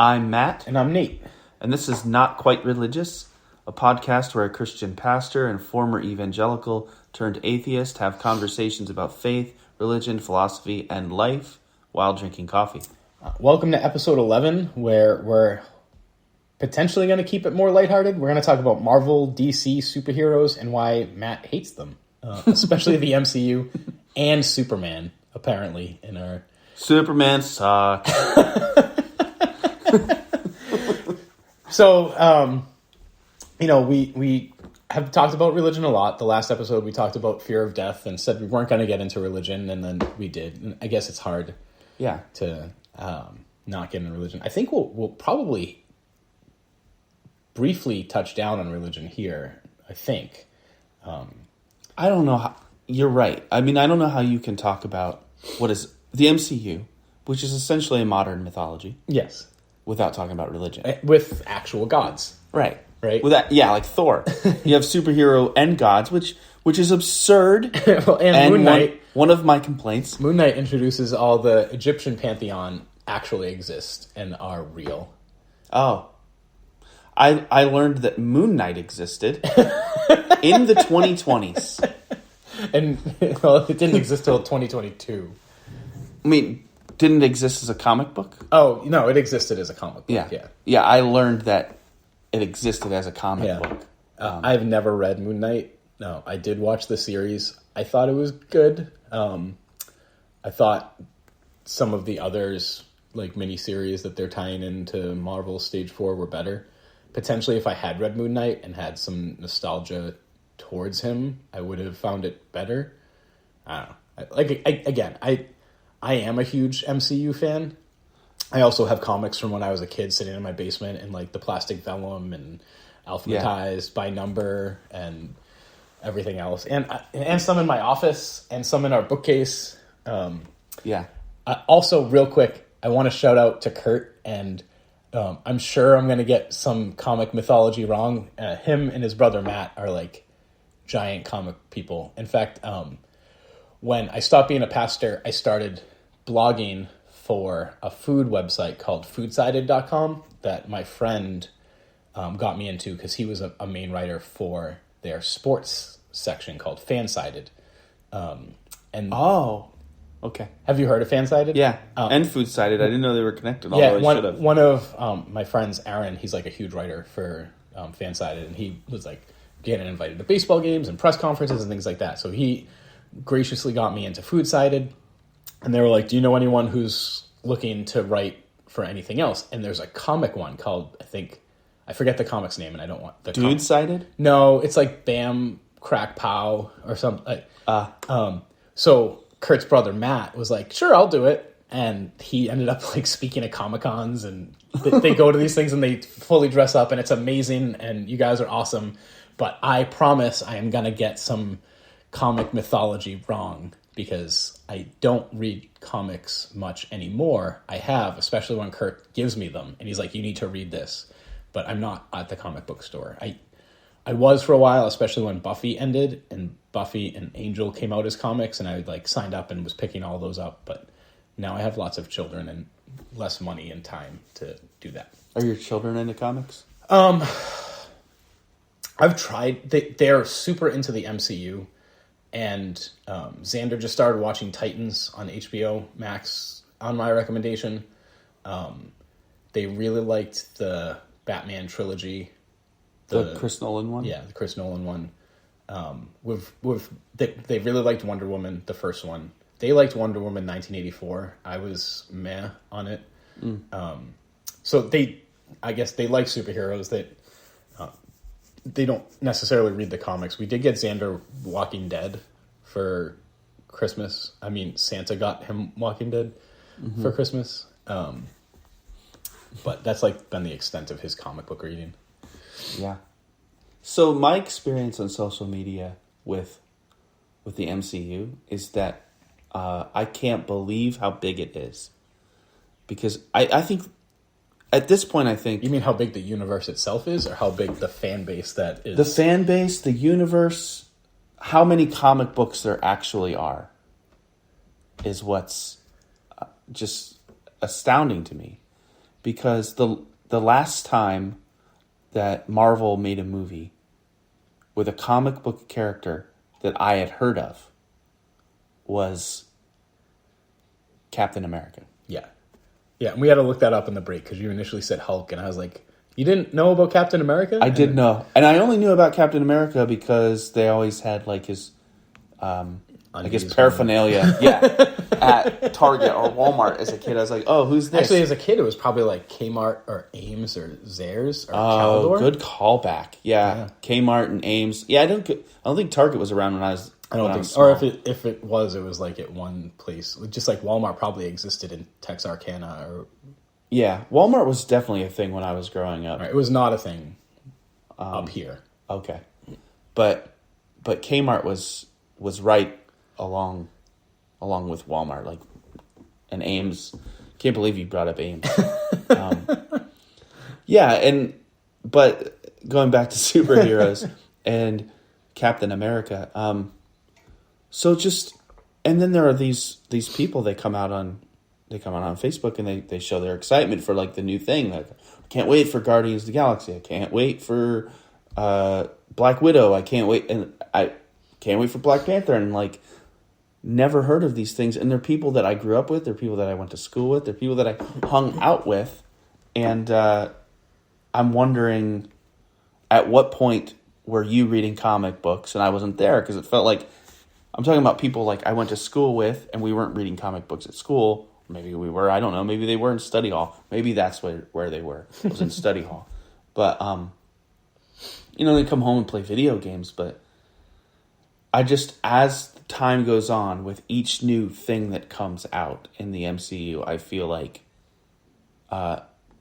I'm Matt. And I'm Nate. And this is Not Quite Religious, a podcast where a Christian pastor and former evangelical turned atheist have conversations about faith, religion, philosophy, and life while drinking coffee. Welcome to episode 11, where we're potentially going to keep it more lighthearted. We're going to talk about Marvel, DC superheroes and why Matt hates them, especially the MCU and Superman, apparently, in our... Superman sucks. So, we have talked about religion a lot. The last episode, we talked about fear of death and said we weren't going to get into religion, and then we did. And I guess it's hard to not get into religion. I think we'll probably briefly touch down on religion here, I think. I don't know how... You're right. I mean, I don't know how you can talk about what is the MCU, which is essentially a modern mythology. Yes. Without talking about religion. With actual gods. Right. With that, like Thor. You have superhero and gods, which is absurd. Well, and Moon Knight. One of my complaints. Moon Knight introduces all the Egyptian pantheon actually exist and are real. Oh. I learned that Moon Knight existed in the 2020s. And, well, it didn't exist till 2022. I mean, didn't it exist as a comic book? Oh, no, it existed as a comic book, Yeah, I learned that it existed as a comic book. I've never read Moon Knight. No, I did watch the series. I thought it was good. I thought some of the others, like miniseries that they're tying into Marvel Stage 4 were better. Potentially, if I had read Moon Knight and had some nostalgia towards him, I would have found it better. I don't know. I am a huge MCU fan. I also have comics from when I was a kid sitting in my basement in like the plastic vellum and alphabetized by number and everything else. And some in my office and some in our bookcase. Also, real quick, I want to shout out to Kurt, and I'm sure I'm going to get some comic mythology wrong. Him and his brother Matt are like giant comic people. In fact, when I stopped being a pastor, I started blogging for a food website called foodsided.com that my friend got me into because he was a main writer for their sports section called Fansided. Okay. Have you heard of Fansided? Yeah, and Foodsided. I didn't know they were connected, although I should have. One of my friends, Aaron, he's like a huge writer for Fansided, and he was like getting invited to baseball games and press conferences and things like that. So he graciously got me into Foodsided, and they were like, do you know anyone who's looking to write for anything else? And there's a comic one called, I forget the comic's name, and I don't want the Dude-sided? No, it's like Bam Crack Pow or something. So Kurt's brother Matt was like, sure, I'll do it. And he ended up like speaking at Comic-Cons, and they go to these things and they fully dress up, and it's amazing, and you guys are awesome. But I promise I am going to get some comic mythology wrong because I don't read comics much anymore. I have, especially when Kurt gives me them, and he's like, you need to read this. But I'm not at the comic book store. I was for a while, especially when Buffy ended, and Buffy and Angel came out as comics, and I like signed up and was picking all those up. But now I have lots of children and less money and time to do that. Are your children into comics? I've tried. They're super into the MCU, and Xander just started watching Titans on HBO Max on my recommendation. They really liked the Batman trilogy. The Chris Nolan one? Yeah, the Chris Nolan one. They really liked Wonder Woman, the first one. They liked Wonder Woman 1984. I was meh on it. So I guess they like superheroes that they don't necessarily read the comics. We did get Xander Walking Dead for Christmas. I mean, Santa got him Walking Dead for Christmas. But that's like been the extent of his comic book reading. Yeah. So my experience on social media with the MCU is that I can't believe how big it is. Because I think, at this point, I think... You mean how big the universe itself is, or how big the fan base that is? The fan base, the universe, how many comic books there actually are is what's just astounding to me. because the last time that Marvel made a movie with a comic book character that I had heard of was Captain America. Yeah. Yeah, and we had to look that up in the break because you initially said Hulk, and I was like, you didn't know about Captain America? I did know. And I only knew about Captain America because they always had like his paraphernalia at Target or Walmart as a kid. I was like, oh, who's this? Actually, as a kid, it was probably like Kmart or Ames or Zayres or Caldor. Oh, good callback. Yeah. Kmart and Ames. Yeah, I don't think Target was around when I was small. Or if it was like at one place. Just like Walmart probably existed in Texarkana or... Yeah, Walmart was definitely a thing when I was growing up. Right, it was not a thing up here. Okay. But Kmart was right along with Walmart, like, and Ames. Can't believe you brought up Ames. But going back to superheroes and Captain America. And then there are these people that come out on Facebook and they show their excitement for like the new thing. Like, I can't wait for Guardians of the Galaxy. I can't wait for Black Widow. I can't wait for Black Panther. And like, never heard of these things. And they're people that I grew up with. They're people that I went to school with. They're people that I hung out with. And I'm wondering, at what point were you reading comic books? And I wasn't there because it felt like, I'm talking about people like I went to school with and we weren't reading comic books at school. Maybe we were. I don't know. Maybe they were in study hall. Maybe that's where they were. It was in study hall. But, they come home and play video games. But I just, as time goes on with each new thing that comes out in the MCU, I feel like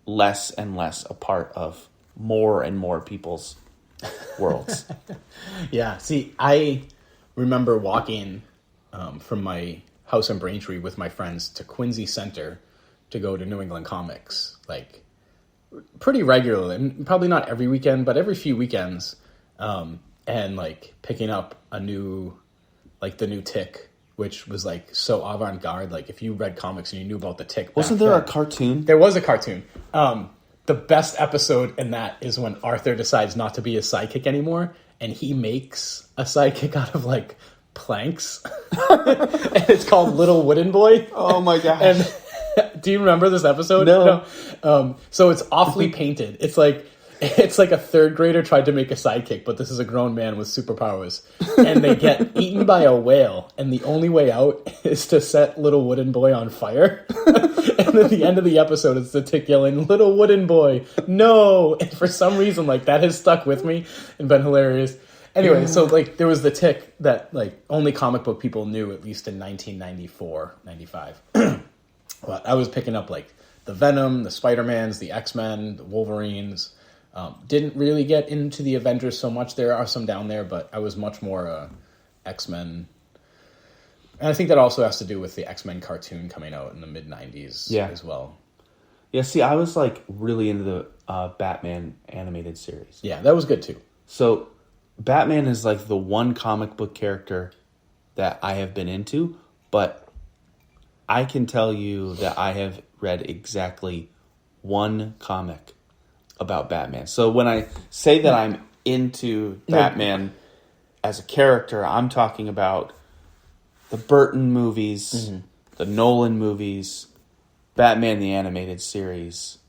less and less a part of more and more people's worlds. Yeah. See, I remember walking from my house in Braintree with my friends to Quincy Center to go to New England Comics, like pretty regularly, and probably not every weekend, but every few weekends, and like picking up the new Tick, which was like so avant-garde. Like if you read comics and you knew about the Tick, wasn't there a cartoon? There was a cartoon. The best episode in that is when Arthur decides not to be a sidekick anymore, and he makes a sidekick out of like planks, and it's called Little Wooden Boy. Oh my gosh! And do you remember this episode? No. So it's awfully painted. It's like a third grader tried to make a sidekick, but this is a grown man with superpowers, and they get eaten by a whale, and the only way out is to set Little Wooden Boy on fire. And at the end of the episode, it's the Tick yelling, "Little Wooden Boy, no!" And for some reason, like that has stuck with me and been hilarious. Anyway, so like there was the Tick that like only comic book people knew, at least in 1994, 95. Well, I was picking up like the Venom, the Spider-Mans, the X-Men, the Wolverines. Didn't really get into the Avengers so much. There are some down there, but I was much more X-Men. And I think that also has to do with the X-Men cartoon coming out in the mid-90s as well. Yeah, see, I was like really into the Batman animated series. Yeah, that was good too. So Batman is like the one comic book character that I have been into, but I can tell you that I have read exactly one comic about Batman. So when I say that I'm into Batman as a character, I'm talking about the Burton movies, the Nolan movies, Batman the Animated Series.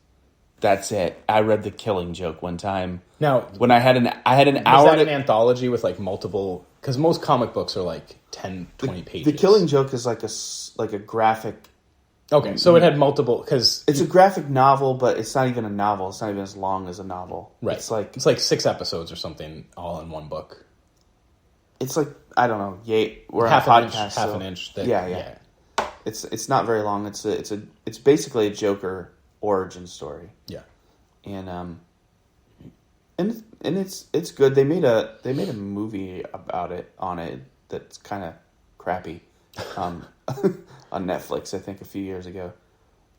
That's it. I read The Killing Joke one time. Now, when I had an hour... Was that an anthology with like multiple... Because most comic books are like 10, 20 pages. The Killing Joke is like a graphic... Okay, so it had multiple... Cause it's a graphic novel, but it's not even a novel. It's not even as long as a novel. Right. It's like 6 episodes or something all in one book. It's like, I don't know, we're half on a an podcast. Inch, half an inch thick. Yeah. It's not very long. It's basically a Joker origin story. Yeah. And it's good. They made a movie about it that's kind of crappy on Netflix, I think a few years ago.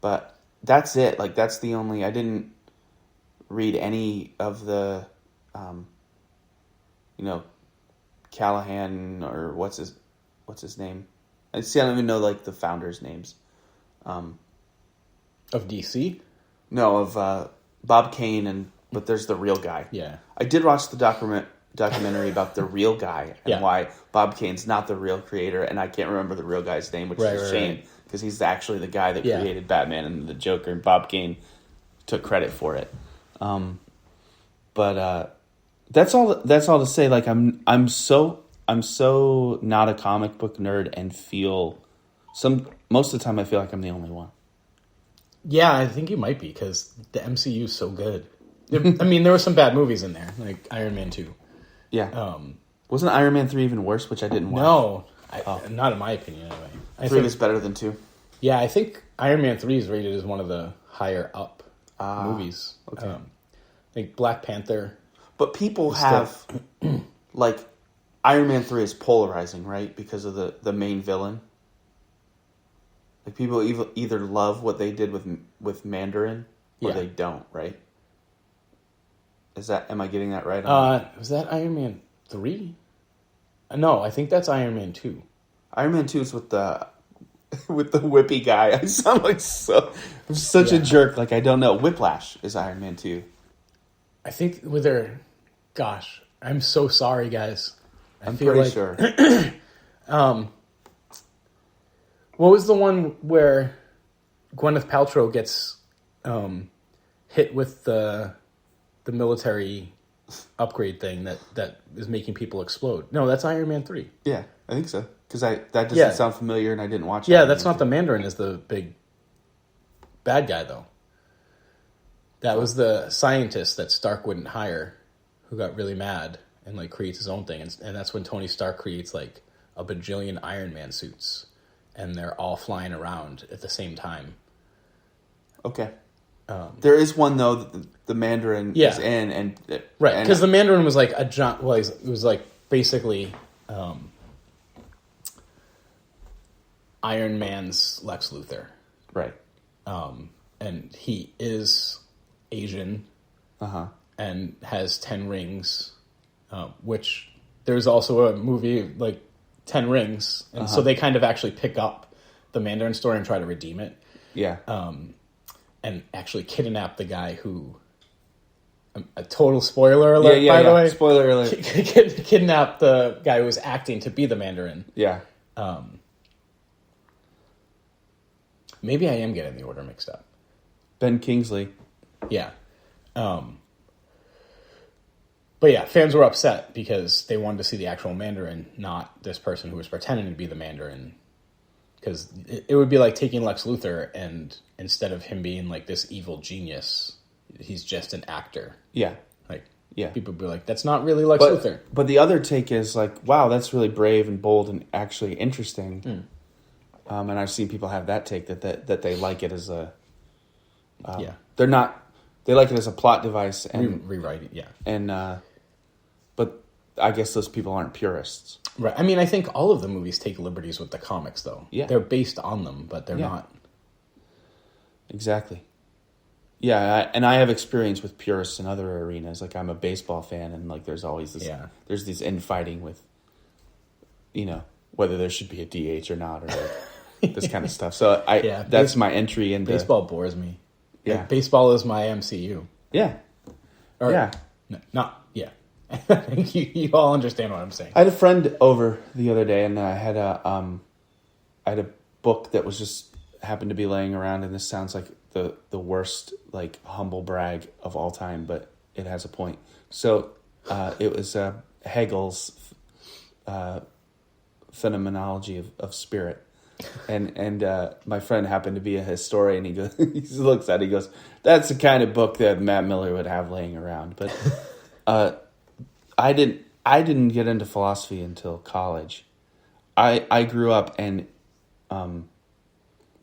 But that's it. Like that's the only... I didn't read any of the Callahan or what's his name? I don't even know like the founders' names. Of DC? No, of Bob Kane, but there's the real guy. Yeah. I did watch the documentary about the real guy and why Bob Kane's not the real creator, and I can't remember the real guy's name, which is a shame because he's actually the guy that created Batman and the Joker, and Bob Kane took credit for it. But that's all. That's all to say. Like I'm so not a comic book nerd, and most of the time I feel like I'm the only one. Yeah, I think you might be because the MCU is so good. I mean, there were some bad movies in there, like Iron Man 2. Yeah. Wasn't Iron Man 3 even worse, which I didn't watch? No, not in my opinion anyway. I 3 is better than 2. Yeah, I think Iron Man 3 is rated as one of the higher up movies. Okay. I think Black Panther. But people have, like, Iron Man 3 is polarizing, right? Because of the main villain. Like, people either love what they did with Mandarin, or they don't, right? Am I getting that right? Was that Iron Man 3? No, I think that's Iron Man 2. Iron Man 2 is with the whippy guy. I sound like I'm such a jerk. Like, I don't know. Whiplash is Iron Man 2. I think with their... Gosh, I'm so sorry, guys. I'm pretty sure. What was the one where Gwyneth Paltrow gets hit with the military upgrade thing that is making people explode? No, that's Iron Man 3. Yeah, I think so. Because that doesn't sound familiar, and I didn't watch it. Yeah, that's not the Mandarin is the big bad guy, though. That was the scientist that Stark wouldn't hire, who got really mad and like creates his own thing, and that's when Tony Stark creates like a bajillion Iron Man suits, and they're all flying around at the same time. Okay. There is one though that the Mandarin is in, and right, because the Mandarin was like a giant. Well, it was like basically Iron Man's Lex Luthor, right? And he is Asian, and has 10 rings, which there's also a movie like 10 Rings, and so they kind of actually pick up the Mandarin story and try to redeem it. Yeah. And actually kidnap the guy who... A total spoiler alert, by the way. Spoiler alert. Kidnap the guy who was acting to be the Mandarin. Yeah. Maybe I am getting the order mixed up. Ben Kingsley. Yeah. But yeah, fans were upset because they wanted to see the actual Mandarin, not this person who was pretending to be the Mandarin. Because it would be like taking Lex Luthor, and instead of him being like this evil genius, he's just an actor. Yeah. Like, yeah. People would be like, that's not really Lex Luthor. But the other take is like, wow, that's really brave and bold and actually interesting. And I've seen people have that take that they like it as a... They like it as a plot device. And rewrite it, yeah. And, but I guess those people aren't purists. Right. I mean, I think all of the movies take liberties with the comics, though. Yeah. They're based on them, but they're not. Exactly. Yeah, and I have experience with purists in other arenas. Like, I'm a baseball fan, and like, there's always this. Yeah. There's this infighting with, whether there should be a DH or not, or like, this kind of stuff. So that's my entry into baseball. Bores me. Yeah, like, baseball is my MCU. Yeah. Yeah. I think you all understand what I'm saying. I had a friend over the other day, and I had a book that was just happened to be laying around, and this sounds like the worst like humble brag of all time, but it has a point. So it was Hegel's phenomenology of spirit, and my friend happened to be a historian. He goes, he looks at it, he goes, "That's the kind of book that Matt Miller would have laying around." But I didn't get into philosophy until college. I grew up, and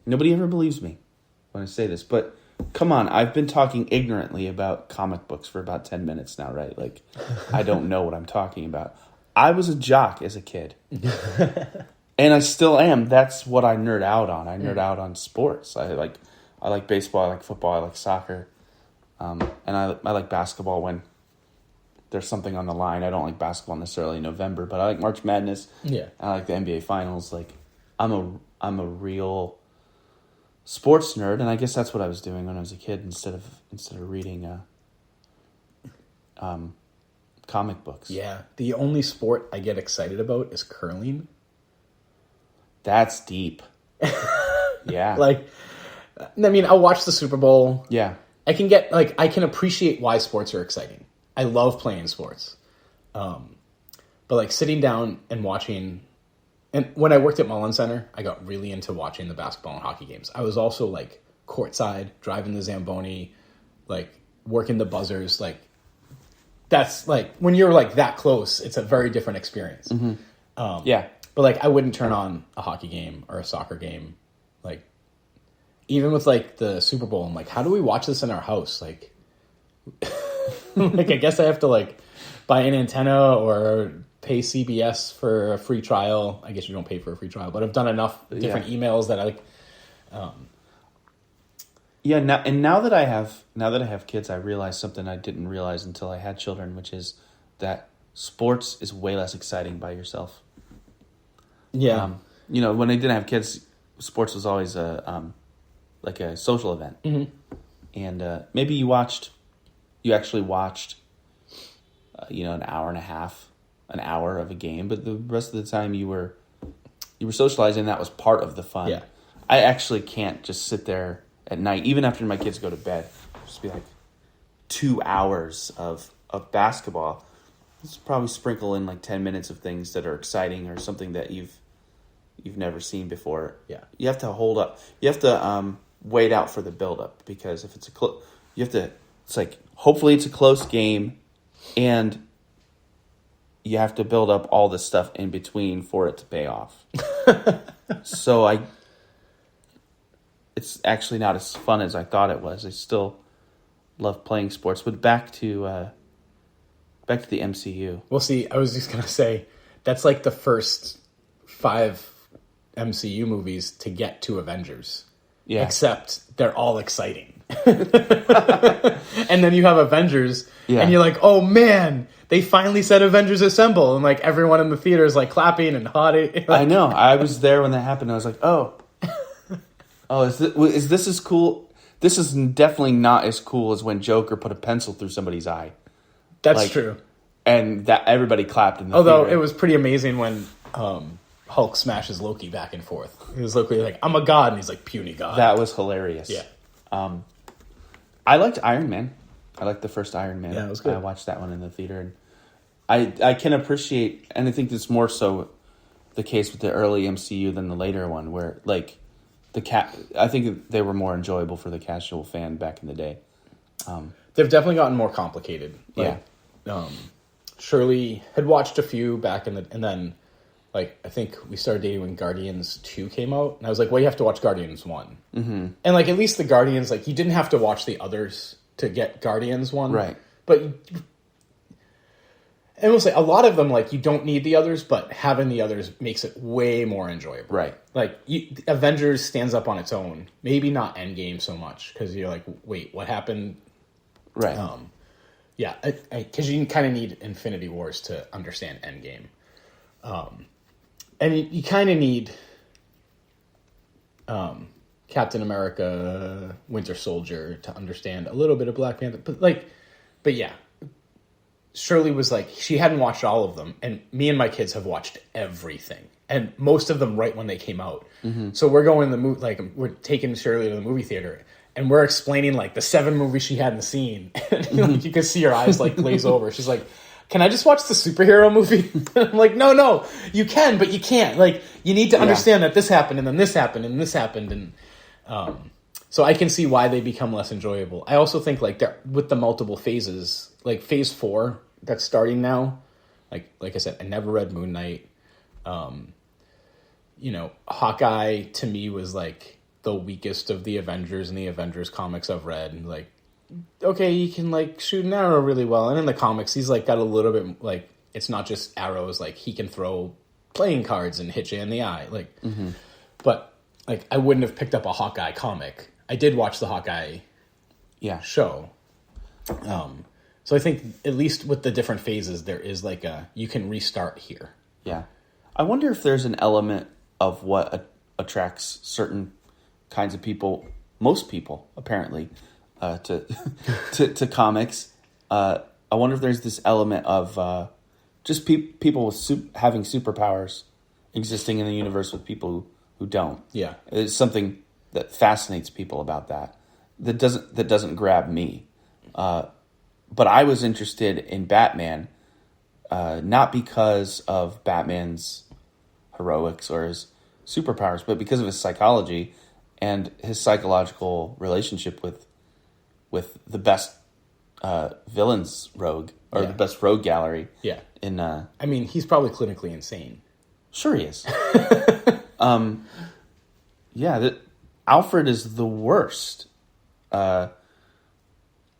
nobody ever believes me when I say this, but come on, I've been talking ignorantly about comic books for about 10 minutes now, right? Like, I don't know what I'm talking about. I was a jock as a kid. And I still am. That's what I nerd out on. I nerd out on sports. I like baseball, I like football, I like soccer. And I like basketball when there's something on the line. I don't like basketball necessarily in November, but I like March Madness. Yeah. I like the NBA Finals. Like, I'm a real sports nerd, and I guess that's what I was doing when I was a kid instead of reading comic books. Yeah. The only sport I get excited about is curling. That's deep. Yeah. Like, I mean, I'll watch the Super Bowl. Yeah. I can appreciate why sports are exciting. I love playing sports. But like sitting down and watching, and when I worked at Mullen Center, I got really into watching the basketball and hockey games. I was also like courtside, driving the Zamboni, like working the buzzers. Like that's like when you're like that close, it's a very different experience. Mm-hmm. Yeah. But like I wouldn't turn on a hockey game or a soccer game. Like even with like the Super Bowl, I'm like, how do we watch this in our house? Like, like I guess I have to like buy an antenna or pay CBS for a free trial. I guess you don't pay for a free trial, but I've done enough different emails that I like. Yeah, now that I have kids, I realize something I didn't realize until I had children, which is that sports is way less exciting by yourself. Yeah, when I didn't have kids, sports was always a social event, mm-hmm. and maybe you actually watched, an hour and a half, an hour of a game, but the rest of the time you were socializing. That was part of the fun. Yeah. I actually can't just sit there at night, even after my kids go to bed, just be like 2 hours of basketball. Let's probably sprinkle in like 10 minutes of things that are exciting or something that you've never seen before. Yeah. You have to hold up. You have to wait out for the build up, because if it's it's like, hopefully it's a close game, and you have to build up all the stuff in between for it to pay off. So it's actually not as fun as I thought it was. I still love playing sports, but back to the MCU. Well, see, I was just gonna say that's like the first 5 MCU movies to get to Avengers. Yeah. Except they're all exciting. And then you have Avengers, and you're like, oh man, they finally said Avengers Assemble, and like everyone in the theater is like clapping and hotting. Like, I know. I was there when that happened. I was like, oh, is this as cool? This is definitely not as cool as when Joker put a pencil through somebody's eye. That's true. And that everybody clapped in the Although theater. it was pretty amazing when Hulk smashes Loki back and forth. He was Loki like, I'm a god, and he's like, puny god. That was hilarious. Yeah. I liked Iron Man. I liked the first Iron Man. Yeah, it was good. I watched that one in the theater, and I can appreciate, and I think it's more so the case with the early MCU than the later one, where like I think they were more enjoyable for the casual fan back in the day. They've definitely gotten more complicated. Like, yeah. Shirley had watched a few back and then like I think we started dating when Guardians 2 came out, and I was like, well, you have to watch Guardians 1. Mm-hmm. And like at least the Guardians, like you didn't have to watch the others to get Guardians 1. Right. But and we'll say a lot of them, like you don't need the others, but having the others makes it way more enjoyable. Right. Like Avengers stands up on its own. Maybe not Endgame so much, because you're like, wait, what happened? Right. Yeah, because you kind of need Infinity Wars to understand Endgame. And you kind of need Captain America, Winter Soldier to understand a little bit of Black Panther. But yeah, Shirley was like, she hadn't watched all of them, and me and my kids have watched everything, and most of them right when they came out. Mm-hmm. So we're going to the movie, like we're taking Shirley to the movie theater, and we're explaining like the 7 movies she hadn't seen, and like, you can see her eyes like glaze over. She's like, can I just watch the superhero movie? I'm like, no, you can, but you can't. Like, you need to understand that this happened, and then this happened, and this happened, and so I can see why they become less enjoyable. I also think like with the multiple phases, like Phase 4 that's starting now. Like I said, I never read Moon Knight. Hawkeye to me was like the weakest of the Avengers and the Avengers comics I've read, and like, okay, he can like shoot an arrow really well, and in the comics he's like got a little bit like, it's not just arrows, like he can throw playing cards and hit you in the eye, like but like I wouldn't have picked up a Hawkeye comic. I did watch the Hawkeye show, so I think at least with the different phases there is like you can restart here. I wonder if there's an element of what attracts certain kinds of people, most people apparently, to comics. I wonder if there's this element of just people with having superpowers existing in the universe with people who don't. Yeah, it's something that fascinates people about that. That doesn't grab me. But I was interested in Batman, not because of Batman's heroics or his superpowers, but because of his psychology and his psychological relationship with the best villains rogue, or the best rogue gallery. Yeah. I mean, he's probably clinically insane. Sure he is. Alfred is the worst.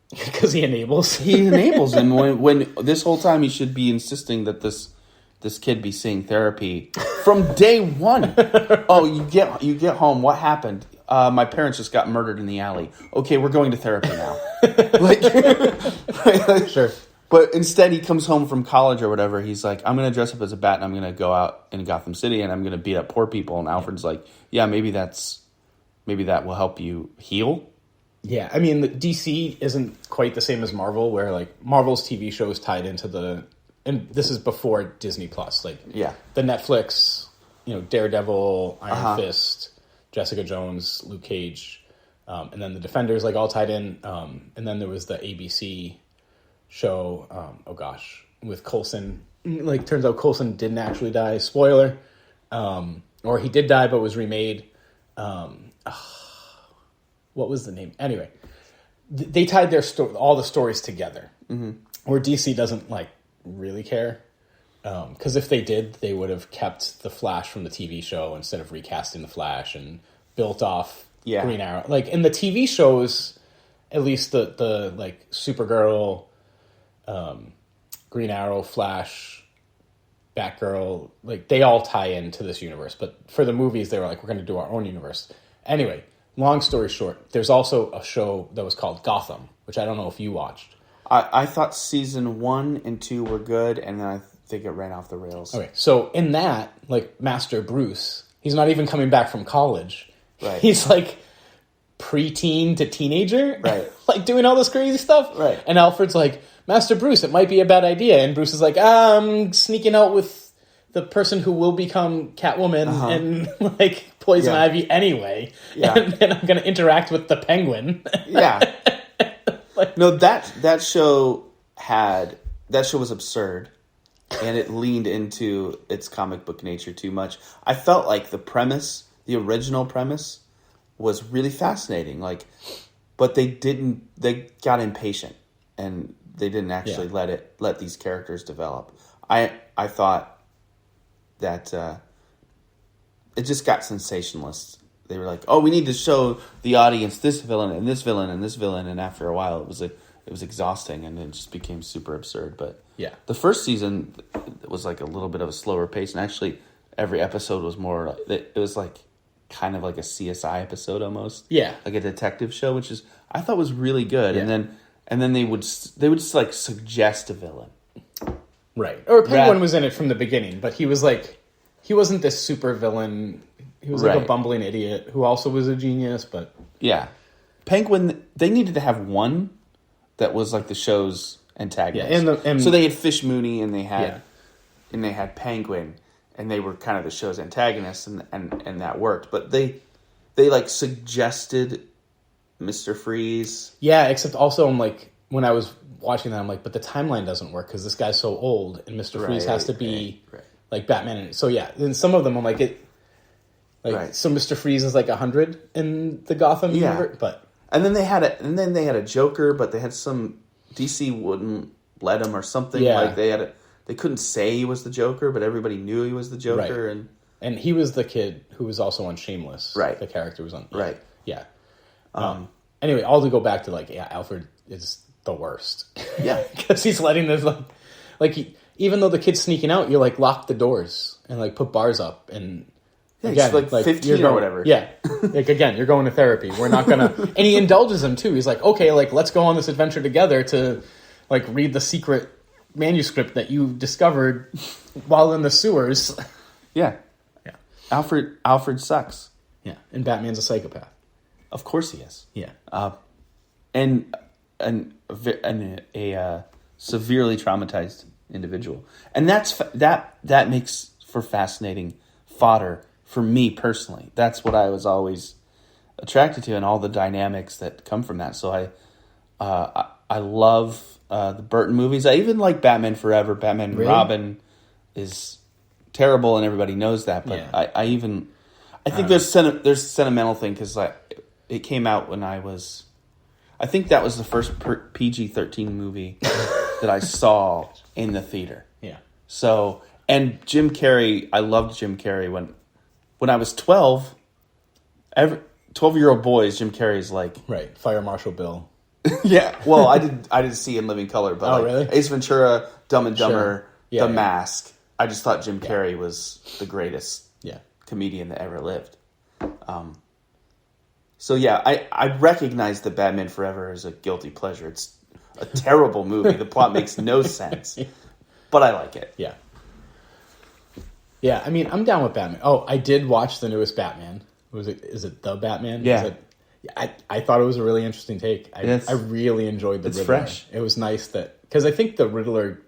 Because he enables. He enables him when this whole time he should be insisting that this kid be seeing therapy from day one. Oh, you get home. What happened? My parents just got murdered in the alley. Okay, we're going to therapy now. Sure. But instead, he comes home from college or whatever. He's like, I'm going to dress up as a bat and I'm going to go out in Gotham City and I'm going to beat up poor people. And Alfred's like, yeah, maybe that will help you heal. Yeah, I mean, the DC isn't quite the same as Marvel, where like Marvel's TV shows tied into and this is before Disney Plus, the Netflix, Daredevil, Iron Fist, Jessica Jones, Luke Cage, and then the Defenders all tied in, and then there was the ABC show, with Coulson. Turns out Coulson didn't actually die. Spoiler, or he did die but was remade. What was the name? Anyway, they tied all the stories together, where DC doesn't really care. Because if they did, they would have kept the Flash from the TV show instead of recasting the Flash and built off Green Arrow. In the TV shows, at least the Supergirl, Green Arrow, Flash, Batgirl, they all tie into this universe. But for the movies, they were we're going to do our own universe. Anyway. Long story short, there's also a show that was called Gotham, which I don't know if you watched. I thought season 1 and 2 were good, and then I think it ran off the rails. Okay, so in that, Master Bruce, he's not even coming back from college. Right. He's preteen to teenager. Right. Doing all this crazy stuff. Right. And Alfred's like, Master Bruce, it might be a bad idea. And Bruce is like, I'm sneaking out with the person who will become Catwoman and Poison Ivy anyway. Yeah. And then I'm going to interact with the Penguin. Yeah. No, that show was absurd, and it leaned into its comic book nature too much. I felt like the original premise was really fascinating, but they got impatient and they didn't actually let these characters develop. I thought that it just got sensationalist. They were like, "Oh, we need to show the audience this villain and this villain and this villain," and after a while, it was exhausting, and it just became super absurd. But the first season was a little bit of a slower pace, and actually, every episode was more. It was kind of like a CSI episode almost. Yeah, like a detective show, which I thought was really good. Yeah. And then they would just suggest a villain. Right. Or Penguin was in it from the beginning, but he was he wasn't this super villain. He was a bumbling idiot who also was a genius, but... Yeah. Penguin, they needed to have one that was the show's antagonist. Yeah, and so they had Fish Mooney and they had Penguin, and they were kind of the show's antagonists, and that worked. But they suggested Mr. Freeze. Yeah, except also when I was watching that, I'm but the timeline doesn't work because this guy's so old, and Mr. Freeze has to be Batman. So yeah, and some of them I'm so Mr. Freeze is 100 in the Gotham universe, but and then they had a Joker, but they had some DC wouldn't let him or something. Yeah. They couldn't say he was the Joker, but everybody knew he was the Joker, and he was the kid who was also on Shameless. Right, the character was on. Right, yeah. Anyway, all to go back to Alfred is the worst. Yeah, because he's letting this even though the kid's sneaking out, you lock the doors and put bars up and again, he's 15 or whatever. Yeah, again, you're going to therapy. We're not gonna. And he indulges him too. He's like, okay, let's go on this adventure together to read the secret manuscript that you discovered while in the sewers. Yeah. Yeah. Alfred sucks. Yeah, and Batman's a psychopath. Of course he is. Yeah. And a severely traumatized individual, and that makes for fascinating fodder for me personally. That's what I was always attracted to, and all the dynamics that come from that. So I love the Burton movies. I even like Batman Forever. Batman and Robin is terrible, and everybody knows that. But yeah. I think there's a sentimental thing because it came out when I think that was the first PG-13 movie that I saw in the theater. Yeah. So, and Jim Carrey, I loved Jim Carrey when I was 12. 12-year-old boys, Jim Carrey's like right, Fire Marshal Bill. Yeah. Well, I didn't see In Living Color, but really? Ace Ventura, Dumb and Dumber, sure. Yeah, The Mask. I just thought Jim Carrey was the greatest comedian that ever lived. So yeah, I recognize that Batman Forever is a guilty pleasure. It's a terrible movie. The plot makes no sense, but I like it. Yeah. Yeah, I mean, I'm down with Batman. Oh, I did watch the newest Batman. Is it The Batman? Yeah. I thought it was a really interesting take. I really enjoyed the Riddler. Fresh. It was nice because I think the Riddler,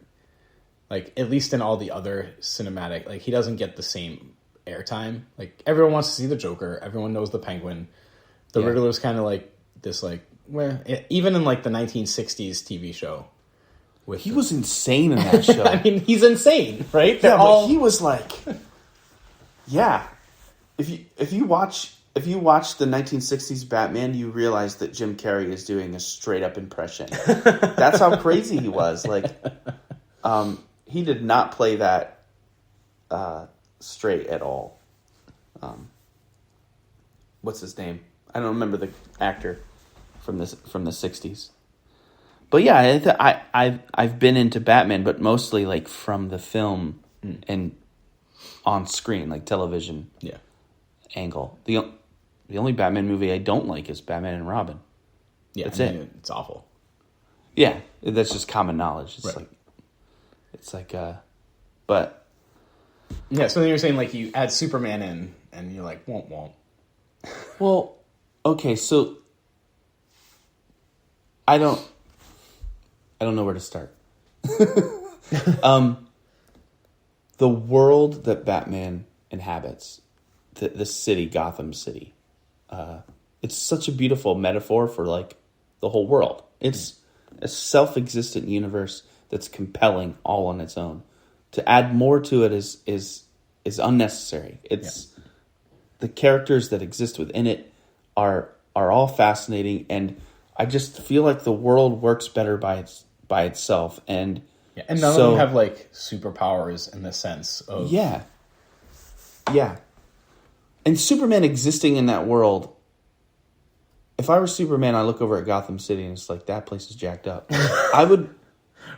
like, at least in all the other cinematic, like, he doesn't get the same airtime. Like, everyone wants to see the Joker. Everyone knows the Penguin. The Riddler's kind of like this, like, well, even in like the 1960s TV show. He was insane in that show. I mean, he's insane, right? But he was like, yeah. If you watch the 1960s Batman, you realize that Jim Carrey is doing a straight up impression. That's how crazy he was. Like, he did not play that straight at all. What's his name? I don't remember the actor from the 60s. But yeah, I've been into Batman, but mostly like from the film and on screen, like television angle. The only Batman movie I don't like is Batman and Robin. Yeah, that's it. It's awful. Yeah, that's just common knowledge. It's like, but yeah. So then you're saying like you add Superman in, and you're like won't. Well, okay, so I don't know where to start. The world that Batman inhabits, the city, Gotham City, it's such a beautiful metaphor for like the whole world. It's a self-existent universe that's compelling all on its own. To add more to it is unnecessary. The characters that exist within it are all fascinating, and I just feel like the world works better by itself. And and none of them have like superpowers in the sense of yeah. And Superman existing in that world. If I were Superman, I look over at Gotham City and it's like that place is jacked up. I would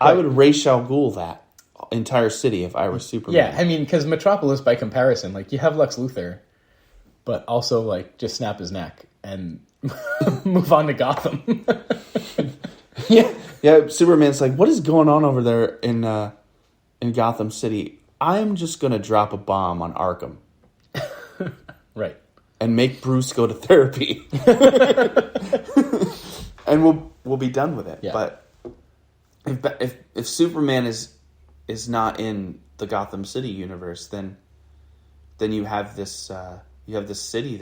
Ra's al Ghul that entire city if I were Superman. Yeah, I mean, because Metropolis, by comparison, like you have Lex Luthor. But also, like, just snap his neck and move on to Gotham. Yeah. Superman's like, what is going on over there in Gotham City? I'm just gonna drop a bomb on Arkham, right, and make Bruce go to therapy, and we'll be done with it. Yeah. But if Superman is not in the Gotham City universe, then you have this. You have this city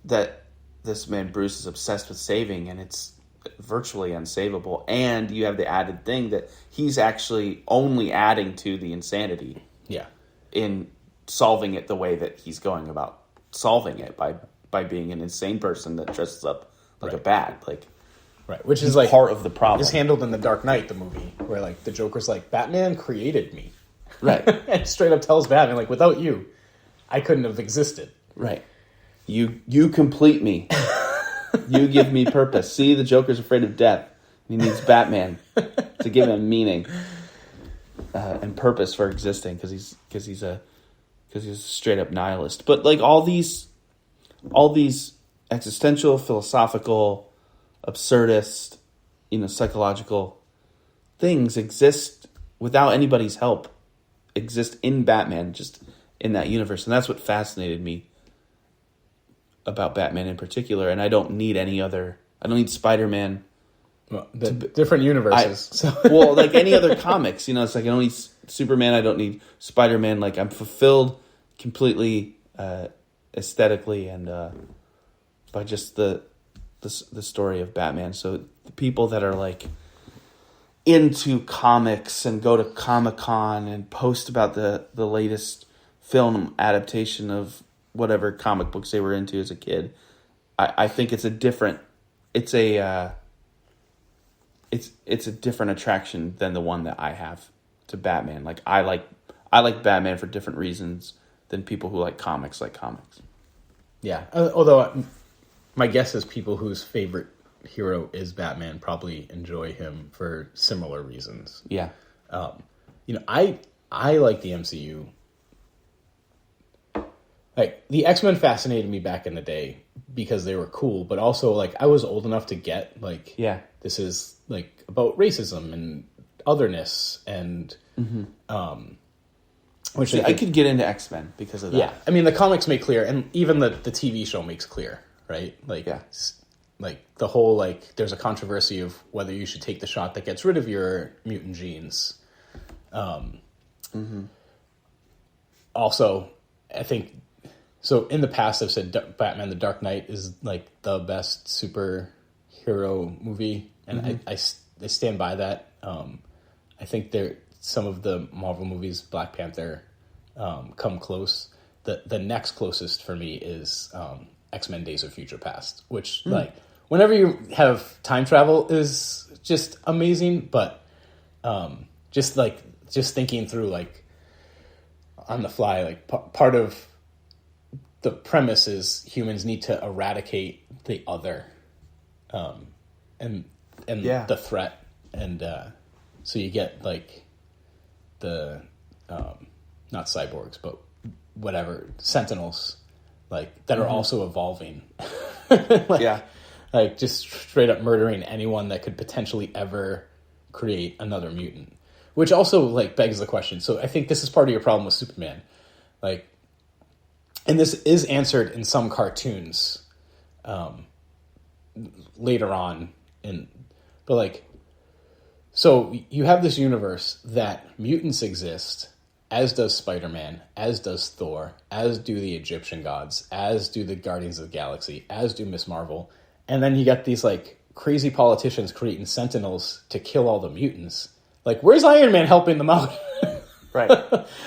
that this man Bruce is obsessed with saving, and it's virtually unsavable. And you have the added thing that he's actually only adding to the insanity. Yeah. In solving it the way that he's going about solving it by being an insane person that dresses up like a bat, right, which is like part of the problem. Is handled in The Dark Knight, the movie, where like the Joker's like, Batman created me, right, and straight up tells Batman like, without you, I couldn't have existed. Right. You complete me. You give me purpose. See, the Joker's afraid of death. He needs Batman to give him meaning and purpose for existing because he's a straight up nihilist. But like all these existential, philosophical, absurdist, psychological things exist without anybody's help. Exist in Batman, just in that universe, and that's what fascinated me about Batman in particular, and I don't need any other. I don't need Spider-Man. Well, different universes. Well, like any other comics, it's like I don't need Superman. I don't need Spider-Man. Like I'm fulfilled completely aesthetically and by just the story of Batman. So the people that are like into comics and go to Comic-Con and post about the latest film adaptation of whatever comic books they were into as a kid, I think it's a different attraction than the one that I have to Batman. Like I like Batman for different reasons than people who like comics like comics. Yeah, although my guess is people whose favorite hero is Batman probably enjoy him for similar reasons. Yeah. I like the MCU. Like the X-Men fascinated me back in the day because they were cool, but also like I was old enough to get like, this is like about racism and otherness and which I could get into X-Men because of that. Yeah, I mean the comics make clear, and even the TV show makes clear, right? Like, like the whole like there's a controversy of whether you should take the shot that gets rid of your mutant genes. Also, I think so. In the past, I've said Batman: The Dark Knight is like the best superhero movie, and I stand by that. I think some of the Marvel movies, Black Panther, come close. The next closest for me is X-Men: Days of Future Past, which like whenever you have time travel is just amazing, but just thinking through like on the fly, like part of the premise is humans need to eradicate the other, and the threat, and so you get like the not cyborgs, but whatever Sentinels, like that are also evolving, like just straight up murdering anyone that could potentially ever create another mutant. Which also like begs the question. So I think this is part of your problem with Superman, like, and this is answered in some cartoons later on. But like, so you have this universe that mutants exist, as does Spider-Man, as does Thor, as do the Egyptian gods, as do the Guardians of the Galaxy, as do Miss Marvel, and then you got these like crazy politicians creating Sentinels to kill all the mutants. Like, where's Iron Man helping them out? Right.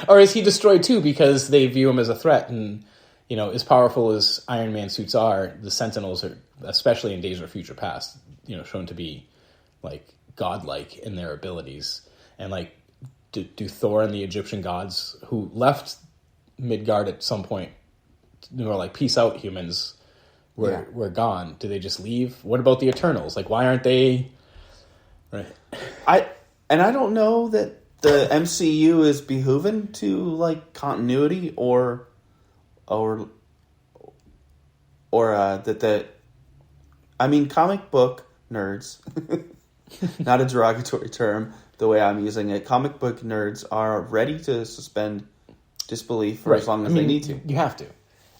Or is he destroyed too because they view him as a threat? And, as powerful as Iron Man suits are, the Sentinels are, especially in Days of Future Past, shown to be, like, godlike in their abilities. And, like, do Thor and the Egyptian gods, who left Midgard at some point, like, peace out, humans, we're gone. Do they just leave? What about the Eternals? Like, why aren't they... Right. And I don't know that the MCU is behooving to like continuity or I mean comic book nerds, not a derogatory term the way I'm using it. Comic book nerds are ready to suspend disbelief for as long as they need to. You have to.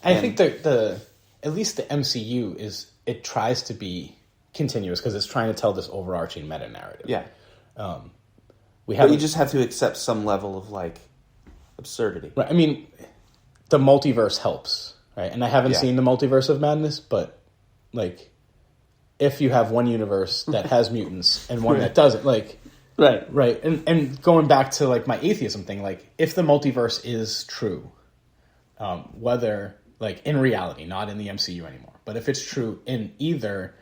And I think that at least the MCU it tries to be continuous because it's trying to tell this overarching meta narrative. Yeah. But you just have to accept some level of like absurdity. Right. I mean, the multiverse helps, right? And I haven't seen the Multiverse of Madness, but like, if you have one universe that has mutants and one that doesn't, like, right. And going back to like my atheism thing, like, if the multiverse is true, whether like in reality, not in the MCU anymore, but if it's true in either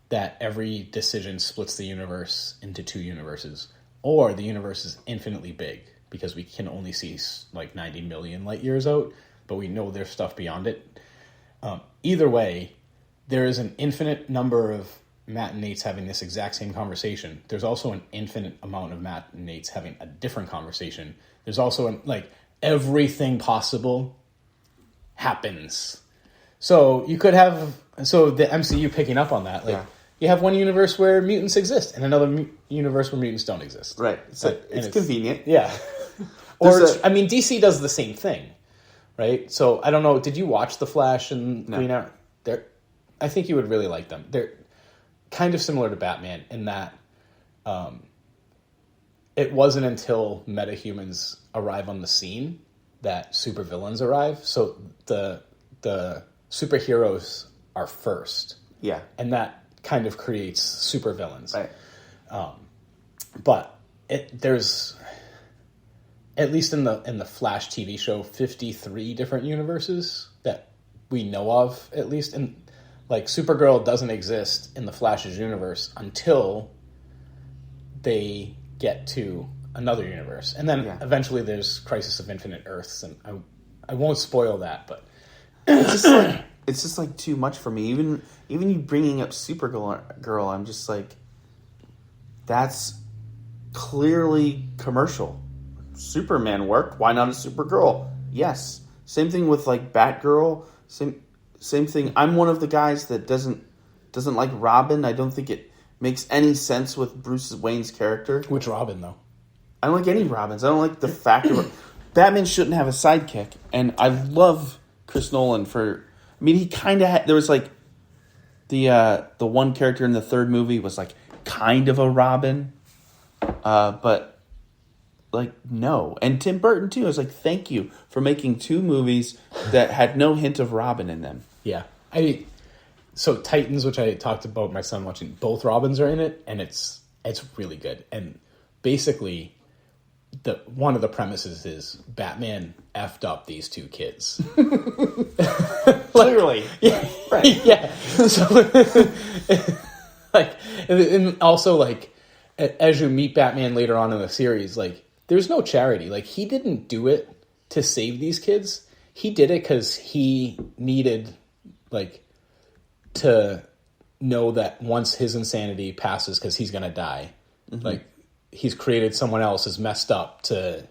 that every decision splits the universe into two universes, or the universe is infinitely big because we can only see like 90 million light years out, but we know there's stuff beyond it. Either way, there is an infinite number of Matt and Nate's having this exact same conversation. There's also an infinite amount of Matt and Nate's having a different conversation. There's also everything possible happens. So you could have, the MCU picking up on that, you have one universe where mutants exist and another universe where mutants don't exist. Right. So it's convenient. Yeah. DC does the same thing, right? So I don't know. Did you watch The Flash and Green Arrow? I think you would really like them. They're kind of similar to Batman in that it wasn't until metahumans arrive on the scene that supervillains arrive. So the superheroes are first. Yeah. And that kind of creates supervillains. Right. But there's, at least in the Flash TV show, 53 different universes that we know of, at least. And like Supergirl doesn't exist in the Flash's universe until they get to another universe. And then eventually there's Crisis of Infinite Earths, and I won't spoil that, but it's just like too much for me. Even you bringing up Supergirl, I'm just like, that's clearly commercial. Superman worked. Why not a Supergirl? Yes. Same thing with like Batgirl. Same thing. I'm one of the guys that doesn't like Robin. I don't think it makes any sense with Bruce Wayne's character. Which Robin though? I don't like any Robins. I don't like the fact that Batman shouldn't have a sidekick. And I love Chris Nolan for. I mean, he kind of had. There was like the one character in the third movie was like kind of a Robin, but like no. And Tim Burton too. I was like, thank you for making two movies that had no hint of Robin in them. Yeah, so Titans, which I talked about my son watching, both Robins are in it, and it's really good. And basically, one of the premises is Batman effed up these two kids. Clearly, yeah, right, yeah. So, like, and also like, as you meet Batman later on in the series, like, there's no charity. Like, he didn't do it to save these kids. He did it because he needed, like, to know that once his insanity passes, because he's gonna die, like, he's created someone else as messed up to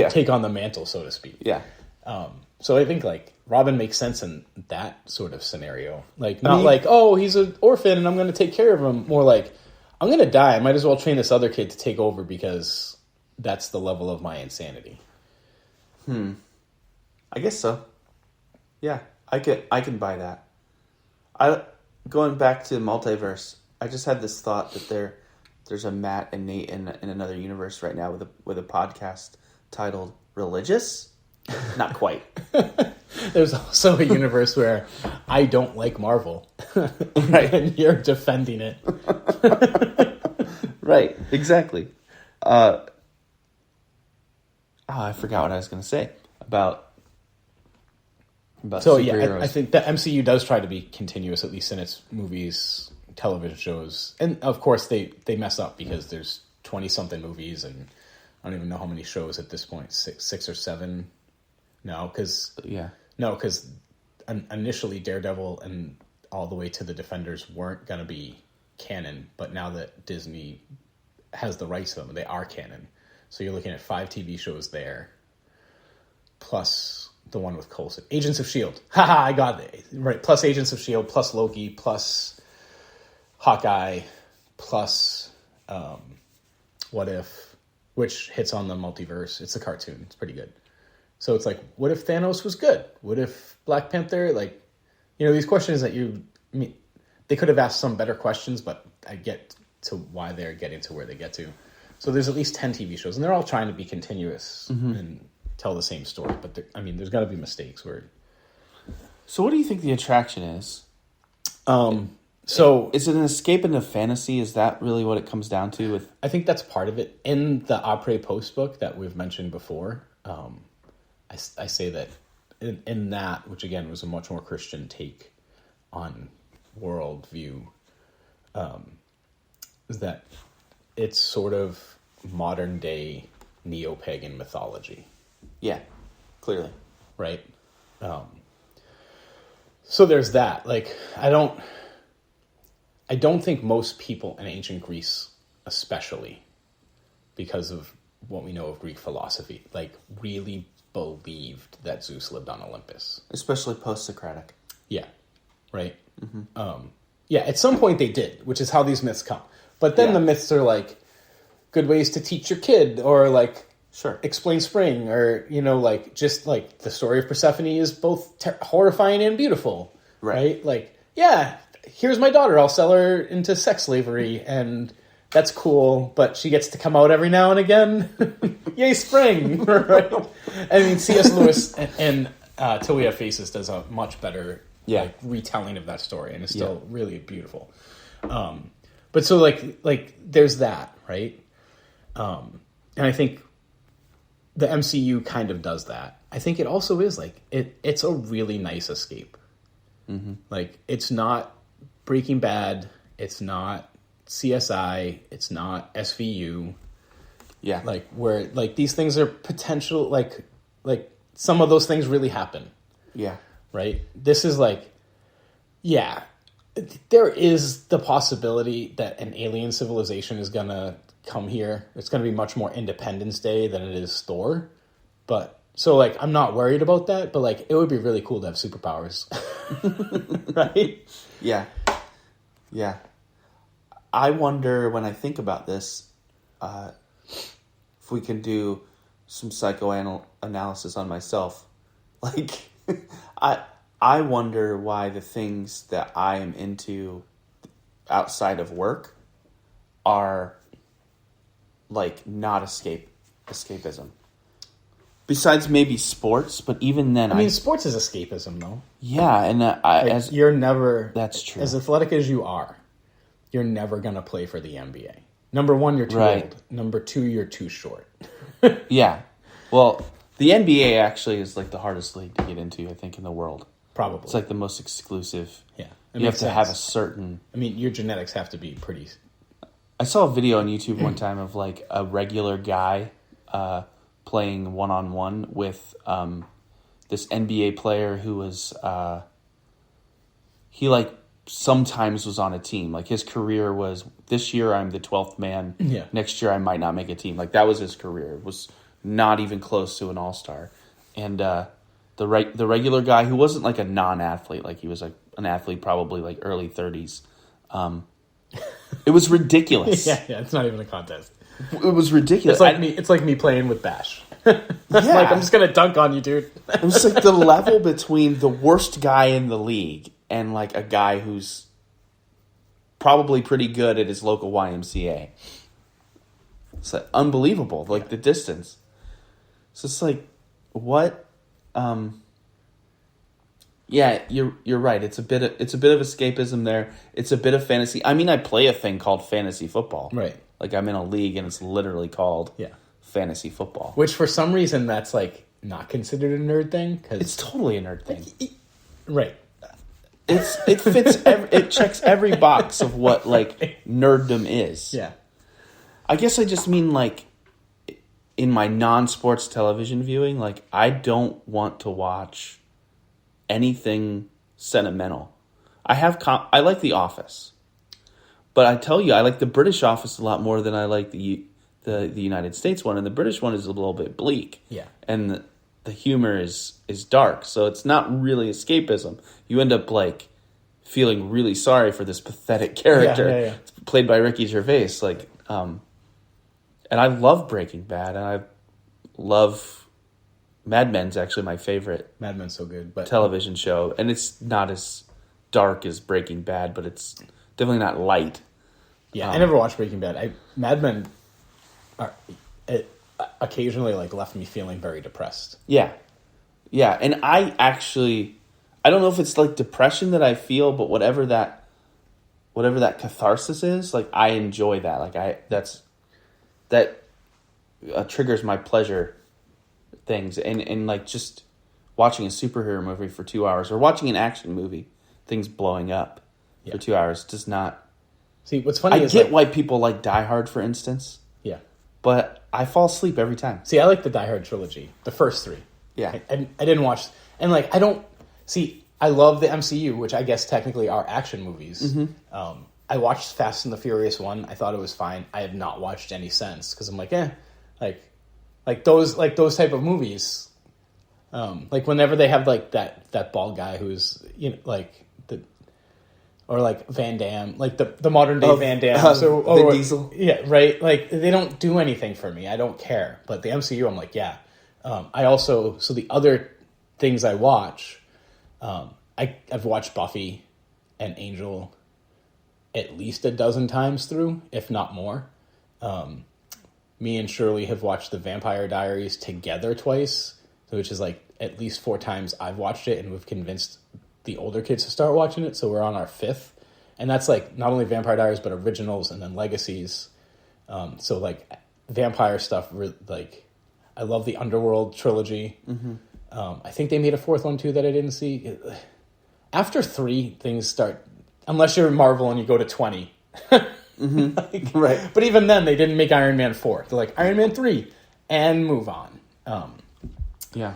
take on the mantle, so to speak. Yeah. So I think like Robin makes sense in that sort of scenario. Like not like, oh, he's an orphan and I'm going to take care of him. More like, I'm going to die. I might as well train this other kid to take over because that's the level of my insanity. I guess so. Yeah, I can buy that. Going back to multiverse, I just had this thought that there's a Matt and Nate in another universe right now with a podcast titled Religious. Not quite. There's also a universe where I don't like Marvel, right? And you're defending it, right? Exactly. I forgot what I was going to say about so superheroes. I think the MCU does try to be continuous, at least in its movies, television shows, and of course they mess up because there's 20-something movies, and I don't even know how many shows at this point, six or seven. No, because initially Daredevil and all the way to the Defenders weren't going to be canon, but now that Disney has the rights to them, they are canon. So you're looking at 5 TV shows there, plus the one with Coulson. Agents of S.H.I.E.L.D. Haha, I got it. Right, plus Agents of S.H.I.E.L.D., plus Loki, plus Hawkeye, plus What If, which hits on the multiverse. It's a cartoon. It's pretty good. So it's like, what if Thanos was good? What if Black Panther, like, these questions that they could have asked some better questions, but I get to why they're getting to where they get to. So there's at least 10 TV shows, and they're all trying to be continuous and tell the same story. But there's got to be mistakes where. So what do you think the attraction is? So is it an escape into fantasy? Is that really what it comes down to? I think that's part of it. In the Après Post book that we've mentioned before, I say that in that, which again was a much more Christian take on worldview, is that it's sort of modern day neo-pagan mythology. Yeah, clearly. Right? So there's that. Like, I don't think most people in ancient Greece, especially because of what we know of Greek philosophy, like, really believed that Zeus lived on Olympus. Especially post-Socratic. Yeah. Right? Yeah, at some point they did, which is how these myths come. But then the myths are like good ways to teach your kid, or like explain spring, or like just like the story of Persephone is both horrifying and beautiful. right? Like, yeah, here's my daughter. I'll sell her into sex slavery, and that's cool. But she gets to come out every now and again. Yay, spring! Right? I mean, C.S. Lewis and Till We Have Faces does a much better retelling of that story, and it's still really beautiful. But so like there's that, right? And I think the MCU kind of does that. I think it also is like it's a really nice escape. Mm-hmm. Like, it's not Breaking Bad, it's not CSI, it's not SVU. Yeah. Like, where like these things are potential, like some of those things really happen. Yeah. Right? This is like, yeah, there is the possibility that an alien civilization is gonna come here. It's gonna be much more Independence Day than it is Thor. But so like, I'm not worried about that, but like, it would be really cool to have superpowers. Right? Yeah. Yeah. I wonder, when I think about this, if we can do some psychoanalysis on myself. Like, I wonder why the things that I am into outside of work are like not escapism. Besides maybe sports, but even then, I mean, sports is escapism, though. Yeah, and you're never, that's true. As athletic as you are, you're never gonna play for the NBA. Number one, you're too old. Number two, you're too short. Yeah, well, the NBA actually is like the hardest league to get into, I think, in the world. Probably, it's like the most exclusive. Yeah, you have to have a certain. I mean, your genetics have to be pretty. I saw a video on YouTube one time of like a regular guy playing one-on-one with this NBA player who was he like sometimes was on a team. Like, his career was, this year I'm the 12th man. Yeah. Next year I might not make a team. Like, that was his career. It was not even close to an all-star. And the regular guy who wasn't like a non-athlete, like he was like an athlete probably like early 30s. It was ridiculous. Yeah, it's not even a contest. It was ridiculous. It's like me playing with Bash. Like, I'm just gonna dunk on you, dude. It was like the level between the worst guy in the league and like a guy who's probably pretty good at his local YMCA. It's like unbelievable, like the distance. So it's like, what? Yeah, you're right. It's a bit of escapism there. It's a bit of fantasy. I mean, I play a thing called fantasy football. Right. Like, I'm in a league and it's literally called fantasy football. Which, for some reason, that's like not considered a nerd thing. Cause it's totally a nerd thing. Right. It fits. It checks every box of what like nerddom is. Yeah. I guess I just mean, like, in my non-sports television viewing, like, I don't want to watch anything sentimental. I like The Office, but I tell you, I like the British Office a lot more than I like the United States one, and the British one is a little bit bleak. Yeah, and the humor is dark, so it's not really escapism. You end up like feeling really sorry for this pathetic character played by Ricky Gervais. Like, and I love Breaking Bad, and I love Mad Men's actually my favorite. Mad Men's so good, but television show, and it's not as dark as Breaking Bad, but it's definitely not light. Yeah, I never watched Breaking Bad. Mad Men occasionally like left me feeling very depressed. Yeah, and I don't know if it's like depression that I feel, but whatever that catharsis is, like, I enjoy that. Like, that triggers my pleasure things, and like just watching a superhero movie for 2 hours or watching an action movie, things blowing up for 2 hours does not. See, what's funny is I get why people like Die Hard, for instance. Yeah, but I fall asleep every time. See, I like the Die Hard trilogy, the first three. Yeah, I didn't watch, and like, I don't see. I love the MCU, which I guess technically are action movies. Mm-hmm. I watched Fast and the Furious 1. I thought it was fine. I have not watched any since because I'm like, like those type of movies. Like, whenever they have like that bald guy who's, you know, like or like Van Damme, like the modern day Van Damme, Vin Diesel. Yeah, right. Like, they don't do anything for me. I don't care. But the MCU, I'm like, yeah. I also, so the other things I watch, I I've watched Buffy and Angel at least a dozen times through, if not more. Me and Shirley have watched the Vampire Diaries together twice, which is like at least 4 times I've watched it, and we've convinced the older kids to start watching it, so we're on our 5th. And that's like not only Vampire Diaries, but originals and then legacies. So like vampire stuff, like I love the Underworld trilogy. Mm-hmm. I think they made a 4th one too that I didn't see. After 3, things start, unless you're Marvel and you go to 20. Mm-hmm. Like, right. But even then, they didn't make Iron Man 4. They're like, Iron Man 3, and move on. Yeah.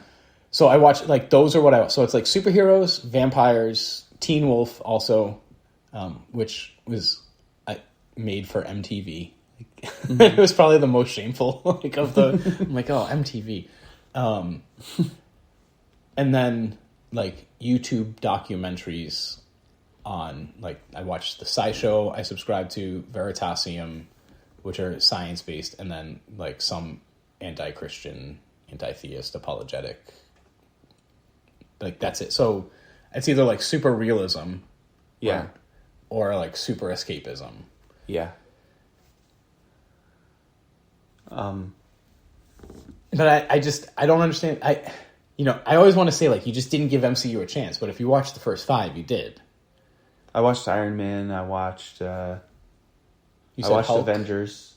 So I watch, like, those are what I... So it's like superheroes, vampires, Teen Wolf also, which was made for MTV. Mm-hmm. It was probably the most shameful like of the... I'm like, oh, MTV. And then, like, YouTube documentaries on, like, I watched the SciShow, I subscribe to Veritasium, which are science-based, and then, like, some anti-Christian, anti-theist, apologetic. Like, that's it. So, it's either, like, super realism, yeah, or like, super escapism. Yeah. But I don't understand. I always want to say, like, you just didn't give MCU a chance, but if you watched the first 5, you did. I watched Iron Man. I watched. I watched Hulk? Avengers.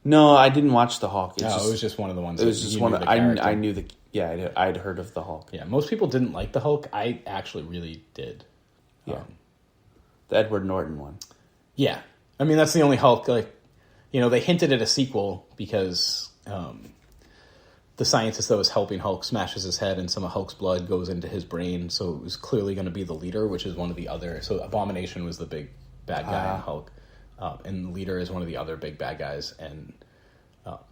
No, I didn't watch the Hulk. It was just one of the ones. It was just one. I knew the. Yeah, I'd heard of the Hulk. Yeah, most people didn't like the Hulk. I actually really did. Yeah, the Edward Norton one. Yeah, I mean that's the only Hulk. Like, they hinted at a sequel because the scientist that was helping Hulk smashes his head, and some of Hulk's blood goes into his brain. So it was clearly going to be the leader, which is one of the other. So Abomination was the big bad guy in Hulk, and the leader is one of the other big bad guys, and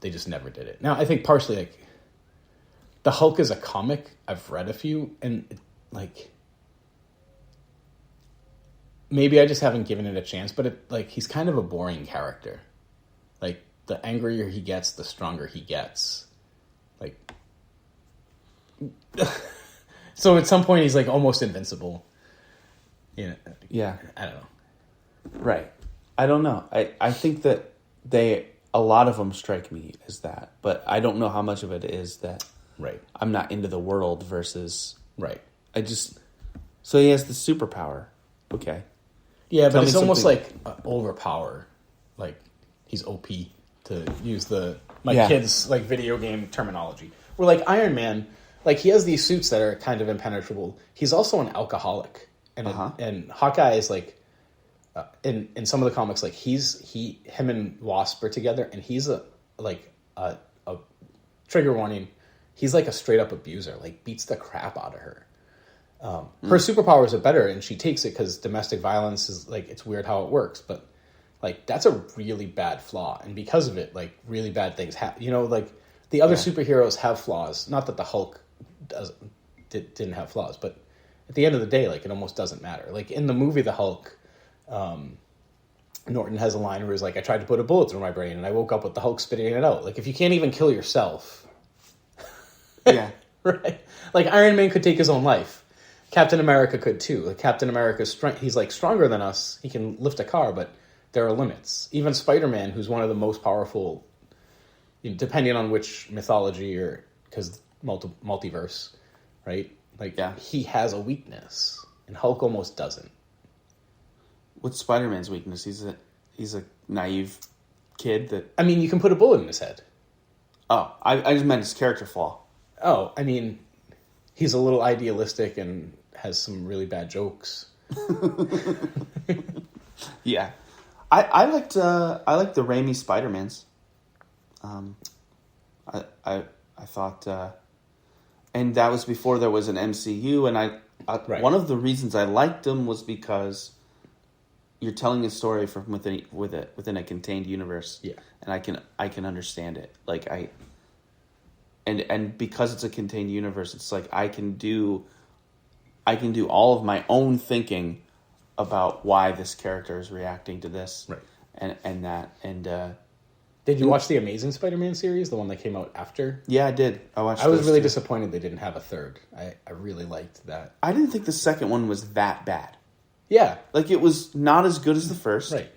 they just never did it. Now I think partially like the Hulk is a comic. I've read a few, and like maybe I just haven't given it a chance. But he's kind of a boring character. Like the angrier he gets, the stronger he gets. Like, so at some point he's like almost invincible. Yeah. I don't know. Right. I don't know. I think that a lot of them strike me as that, but I don't know how much of it is that right. I'm not into the world versus right. So he has the superpower. Okay. Yeah, but it's almost like overpower. Like he's OP, to use my kids' like video game terminology. Where like Iron Man, like he has these suits that are kind of impenetrable. He's also an alcoholic, and and Hawkeye is like in some of the comics, like him and Wasp are together, and he's a trigger warning. He's like a straight up abuser, like beats the crap out of her. Her superpowers are better, and she takes it because domestic violence is like, it's weird how it works, but like that's a really bad flaw, and because of it, like really bad things happen. Like the other superheroes have flaws. Not that the Hulk didn't have flaws, but at the end of the day, like it almost doesn't matter. Like in the movie The Hulk, Norton has a line where he's like, "I tried to put a bullet through my brain, and I woke up with the Hulk spitting it out." Like if you can't even kill yourself, yeah, right? Like Iron Man could take his own life. Captain America could too. Like Captain America's strength, he's like stronger than us. He can lift a car, but there are limits. Even Spider-Man, who's one of the most powerful, depending on which mythology or because multiverse, right? Like he has a weakness, and Hulk almost doesn't. What's Spider-Man's weakness? He's a naive kid that. I mean, you can put a bullet in his head. Oh, I just meant his character flaw. Oh, I mean, he's a little idealistic and has some really bad jokes. Yeah, I liked the Raimi Spider-Mans. I thought, and that was before there was an MCU, and one of the reasons I liked them was because you're telling a story from within a contained universe. Yeah, and I can understand it. Like and because it's a contained universe, it's like I can do all of my own thinking about why this character is reacting to this, right, and that, and Did you watch the Amazing Spider-Man series, the one that came out after? Yeah, I did. I was really disappointed they didn't have a third. I really liked that. I didn't think the second one was that bad. Yeah. Like, it was not as good as the first. Right.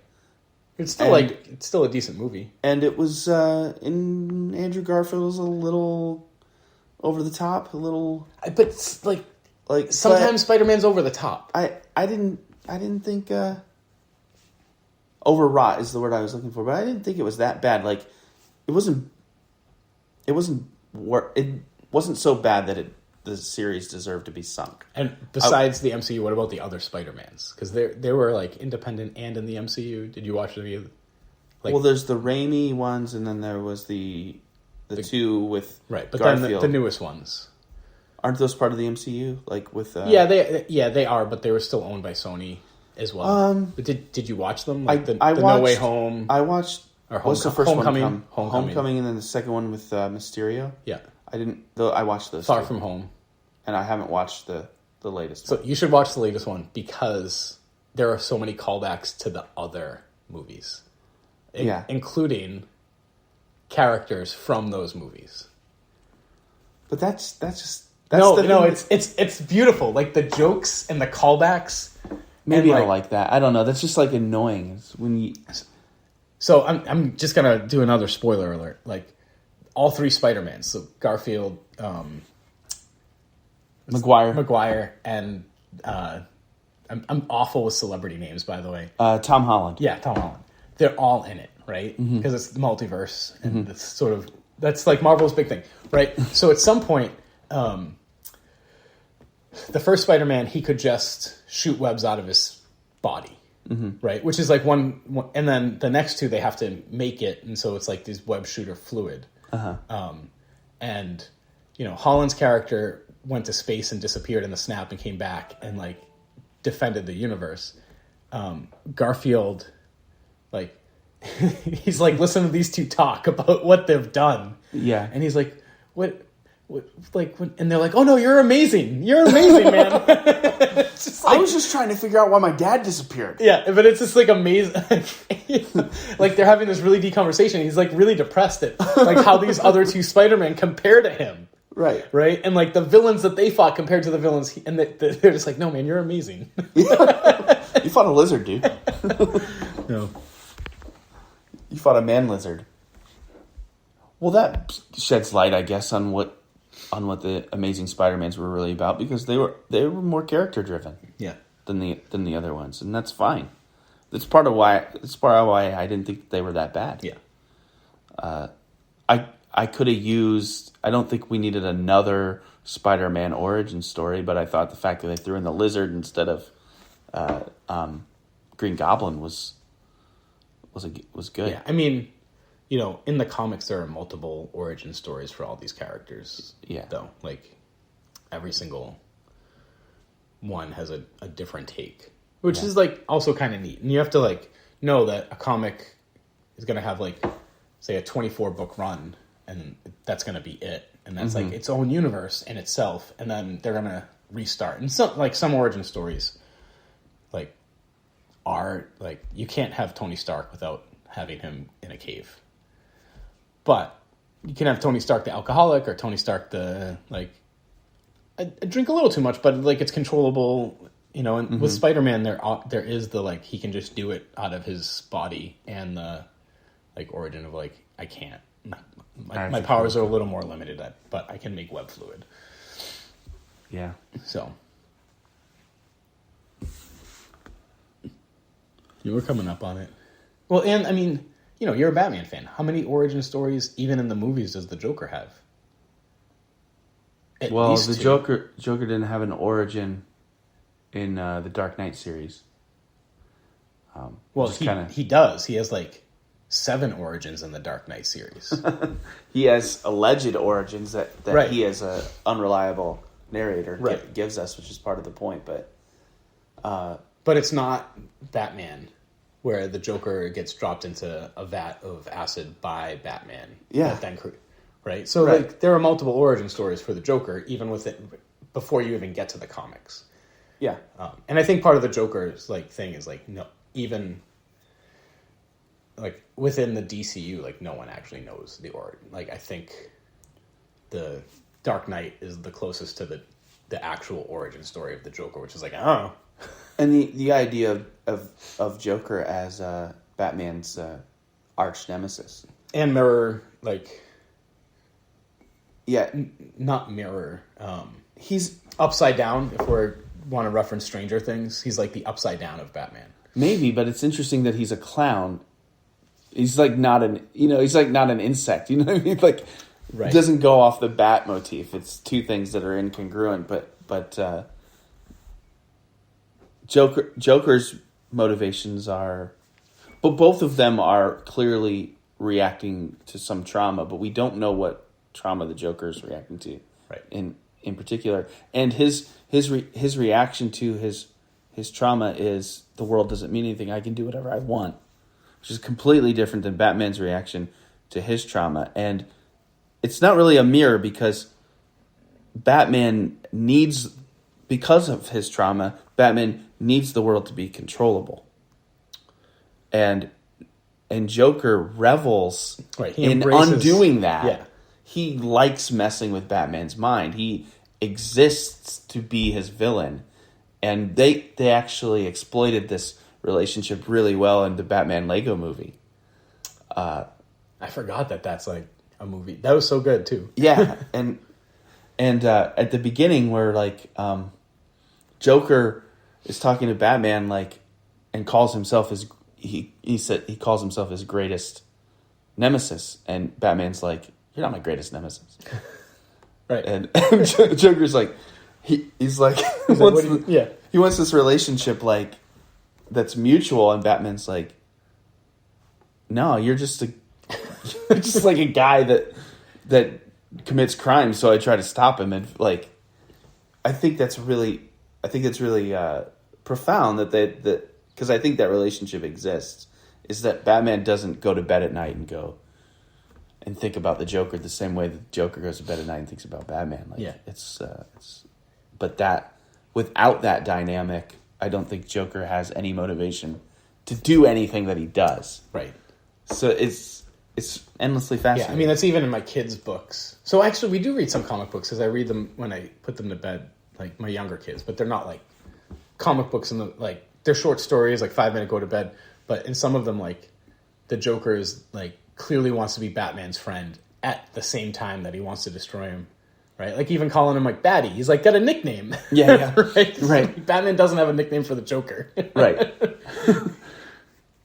It's still it's still a decent movie. And it was, in Andrew Garfield was a little over the top, a little... But, sometimes Spider-Man's over the top. I didn't think, overwrought is the word I was looking for, but I didn't think it was that bad. Like, it wasn't so bad that the series deserved to be sunk. And besides the MCU, what about the other Spider-Mans? Because they were like independent and in the MCU. Did you watch any of? Well, there's the Raimi ones, and then there was the two with right, but Garfield. then the newest ones aren't those part of the MCU? Like with they are, but they were still owned by Sony as well. But did you watch them? Like the watched, No Way Home. I watched. What's the first Homecoming? one? Homecoming, and then the second one with Mysterio. Yeah, I didn't. Though I watched those. Far From Home, and I haven't watched the latest. So you should watch the latest one because there are so many callbacks to the other movies. Including characters from those movies. But that's it's beautiful. Like the jokes and the callbacks. Maybe I don't like that. I don't know. That's just like annoying. It's when you. So I'm just gonna do another spoiler alert. Like all three Spider-Mans. So Garfield, Maguire, and I'm awful with celebrity names, by the way. Tom Holland. Yeah, Tom Holland. They're all in it, right? Because it's the multiverse, and it's that's like Marvel's big thing, right? So at some point, the first Spider-Man, he could just shoot webs out of his body, right? Which is like one, and then the next two, they have to make it, and so it's like this web shooter fluid. And, Holland's character went to space and disappeared in the snap and came back and, like, defended the universe. Garfield... Like, he's like, listen to these two talk about what they've done. Yeah. And he's like, what and they're like, oh no, you're amazing. You're amazing, man. Like, I was just trying to figure out why my dad disappeared. Yeah, but it's just like amazing. Like they're having this really deep conversation. He's like really depressed at like how these other two Spider-Men compare to him. Right. Right. And like the villains that they fought compared to the villains. And they're just like, no, man, you're amazing. You fought a lizard, dude. No. You fought a man lizard. Well, that sheds light, I guess, on what the Amazing Spider-Mans were really about, because they were more character driven. Yeah. Than the other ones, and that's fine. That's part of why I didn't think they were that bad. Yeah. I could have used. I don't think we needed another Spider-Man origin story, but I thought the fact that they threw in the lizard instead of Green Goblin was good. Yeah, I mean, in the comics there are multiple origin stories for all these characters. Yeah. Though, like, every single one has a different take, which is, like, also kind of neat. And you have to, like, know that a comic is going to have, like, say, a 24-book run, and that's going to be it. And that's, like, its own universe in itself, and then they're going to restart. And some origin stories, like, are like, you can't have Tony Stark without having him in a cave, but you can have Tony Stark the alcoholic, or Tony Stark the, like, I drink a little too much, but like it's controllable, and with Spider-Man there is the, like, he can just do it out of his body, and the, like, origin of, like, I can't, my powers are a little more limited, but I can make web fluid. Yeah. So you were coming up on it. Well, and I mean, you're a Batman fan. How many origin stories, even in the movies, does the Joker have? At least the two. Joker didn't have an origin in the Dark Knight series. Well, he does. He has like 7 origins in the Dark Knight series. He has alleged origins that right. He as a unreliable narrator right. gives us, which is part of the point. But it's not Batman, where the Joker gets dropped into a vat of acid by Batman. Yeah. Right? So, like, there are multiple origin stories for the Joker, even with it, before you even get to the comics. Yeah. And I think part of the Joker's, like, thing is, like, no, even, like within the DCU, like no one actually knows the origin. Like I think the Dark Knight is the closest to the actual origin story of the Joker, which is like, I don't know. And the idea of Joker as Batman's arch nemesis. And mirror, like... Yeah. Not mirror. He's... Upside down, if we want to reference Stranger Things. He's like the upside down of Batman. Maybe, but it's interesting that he's a clown. He's like not an... he's like not an insect. You know what I mean? Like, right. It doesn't go off the bat motif. It's two things that are incongruent, but Joker's motivations are... But both of them are clearly reacting to some trauma, but we don't know what trauma the Joker is reacting to, right? In particular, and his reaction to his trauma is the world doesn't mean anything. I can do whatever I want, which is completely different than Batman's reaction to his trauma. And it's not really a mirror because Batman needs, because of his trauma, Batman needs the world to be controllable. And Joker revels in undoing that. Yeah. He likes messing with Batman's mind. He exists to be his villain. And they actually exploited this relationship really well in the Batman Lego movie. I forgot that's like a movie. That was so good too. Yeah. And at the beginning where like Joker is talking to Batman like and calls himself his he calls himself his greatest nemesis, and Batman's like, "You're not my greatest nemesis." Right. And Joker's like, he's like, he wants this relationship like that's mutual, and Batman's like, "No, you're just like a guy that commits crimes, so I try to stop him." And like, I think that's really profound that because I think that relationship exists, is that Batman doesn't go to bed at night and go and think about the Joker the same way the Joker goes to bed at night and thinks about Batman. Like, yeah. But that, without that dynamic, I don't think Joker has any motivation to do anything that he does. Right. So it's endlessly fascinating. Yeah, I mean, that's even in my kids' books. So actually, we do read some comic books because I read them when I put them to bed, like my younger kids, but they're not like comic books like they're short stories, like 5-minute go to bed. But in some of them, like the Joker is like clearly wants to be Batman's friend at the same time that he wants to destroy him, right? Like even calling him like Batty, he's like got a nickname. Yeah. Right. Right. Batman doesn't have a nickname for the Joker. Right.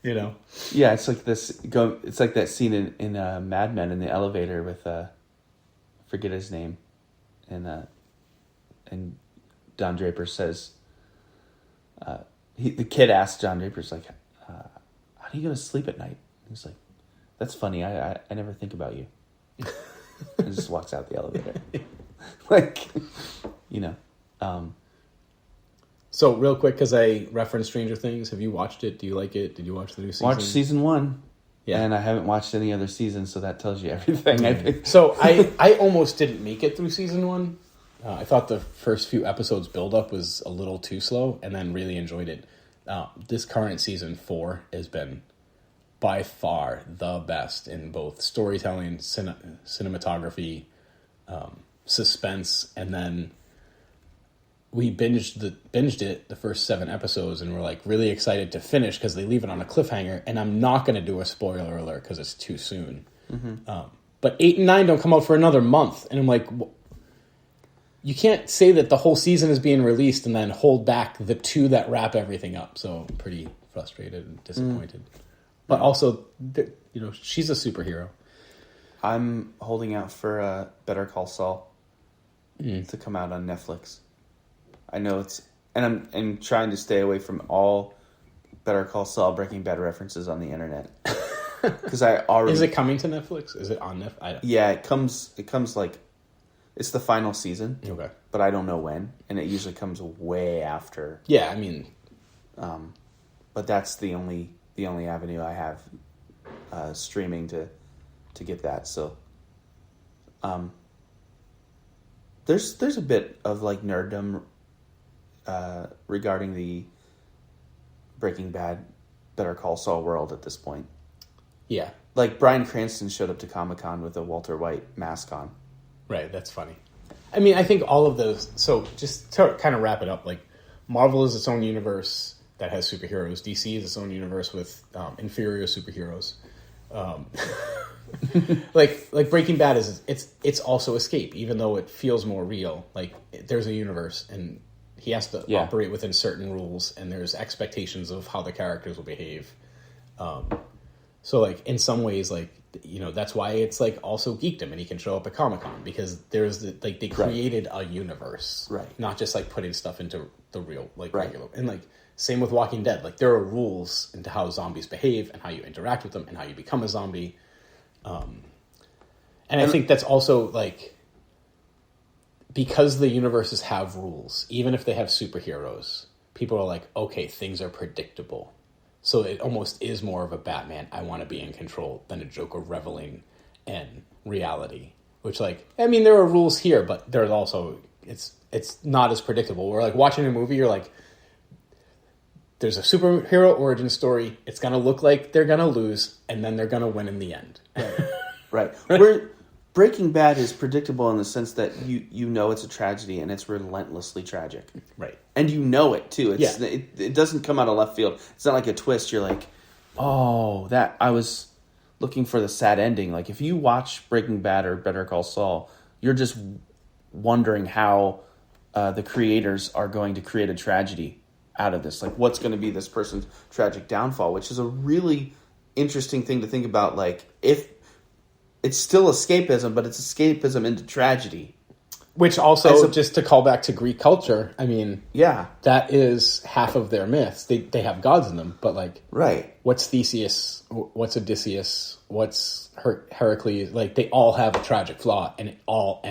Yeah, it's like this. It's like that scene in Mad Men in the elevator with forget his name, and Don Draper says, the kid asks Don Draper's like, "How do you go to sleep at night?" He's like, "That's funny. I never think about you." And just walks out the elevator. Like, So real quick, because I referenced Stranger Things, have you watched it? Do you like it? Did you watch the new season? Watched season 1. Yeah. And I haven't watched any other seasons, so that tells you everything, I think. So I almost didn't make it through season 1. I thought the first few episodes build-up was a little too slow, and then really enjoyed it. This current season 4 has been by far the best in both storytelling, cinematography, suspense, and then we binged it the first 7 episodes, and we're like really excited to finish because they leave it on a cliffhanger. And I'm not going to do a spoiler alert because it's too soon. Mm-hmm. But 8 and 9 don't come out for another month, and I'm like, you can't say that the whole season is being released and then hold back the 2 that wrap everything up. So I'm pretty frustrated and disappointed. But also, she's a superhero. I'm holding out for Better Call Saul to come out on Netflix. I know I'm trying to stay away from all Better Call Saul Breaking Bad references on the internet. Because Is it coming to Netflix? Is it on Netflix? Yeah, it comes like, it's the final season. Okay. But I don't know when, and it usually comes way after. Yeah, I mean, but that's the only avenue I have streaming to get that. So, there's a bit of like nerddom regarding the Breaking Bad, Better Call Saul world at this point. Yeah. Like Bryan Cranston showed up to Comic-Con with a Walter White mask on. Right, that's funny. I mean, I think all of those... So, just to kind of wrap it up, like, Marvel is its own universe that has superheroes. DC is its own universe with inferior superheroes. Like Breaking Bad it's also escape, even though it feels more real. Like, there's a universe, and he has to operate within certain rules, and there's expectations of how the characters will behave. So, like, in some ways, like, you know, that's why it's, like, also geekdom, and he can show up at Comic-Con, because there's, they created a universe. Right. Not just, like, putting stuff into the real, like, right. regular. And, like, same with Walking Dead. Like, there are rules into how zombies behave, and how you interact with them, and how you become a zombie. And I think that's also, like, because the universes have rules, even if they have superheroes, people are like, okay, things are predictable. So it almost is more of a Batman, I want to be in control, than a Joker reveling in reality. Which, like, I mean, there are rules here, but there's also, it's not as predictable. We're, like, watching a movie, you're like, there's a superhero origin story, it's going to look like they're going to lose, and then they're going to win in the end. Right. Where Breaking Bad is predictable in the sense that you know it's a tragedy, and it's relentlessly tragic. Right. And you know it, too. It doesn't come out of left field. It's not like a twist. You're like, oh, that I was looking for the sad ending. Like, if you watch Breaking Bad or Better Call Saul, you're just wondering how the creators are going to create a tragedy out of this. Like, what's going to be this person's tragic downfall, which is a really interesting thing to think about. Like, if it's still escapism, but it's escapism into tragedy. Which also, just to call back to Greek culture, I mean, yeah, that is half of their myths. They have gods in them, but, like, right. What's Theseus? What's Odysseus? What's Heracles? Like, they all have a tragic flaw, and it all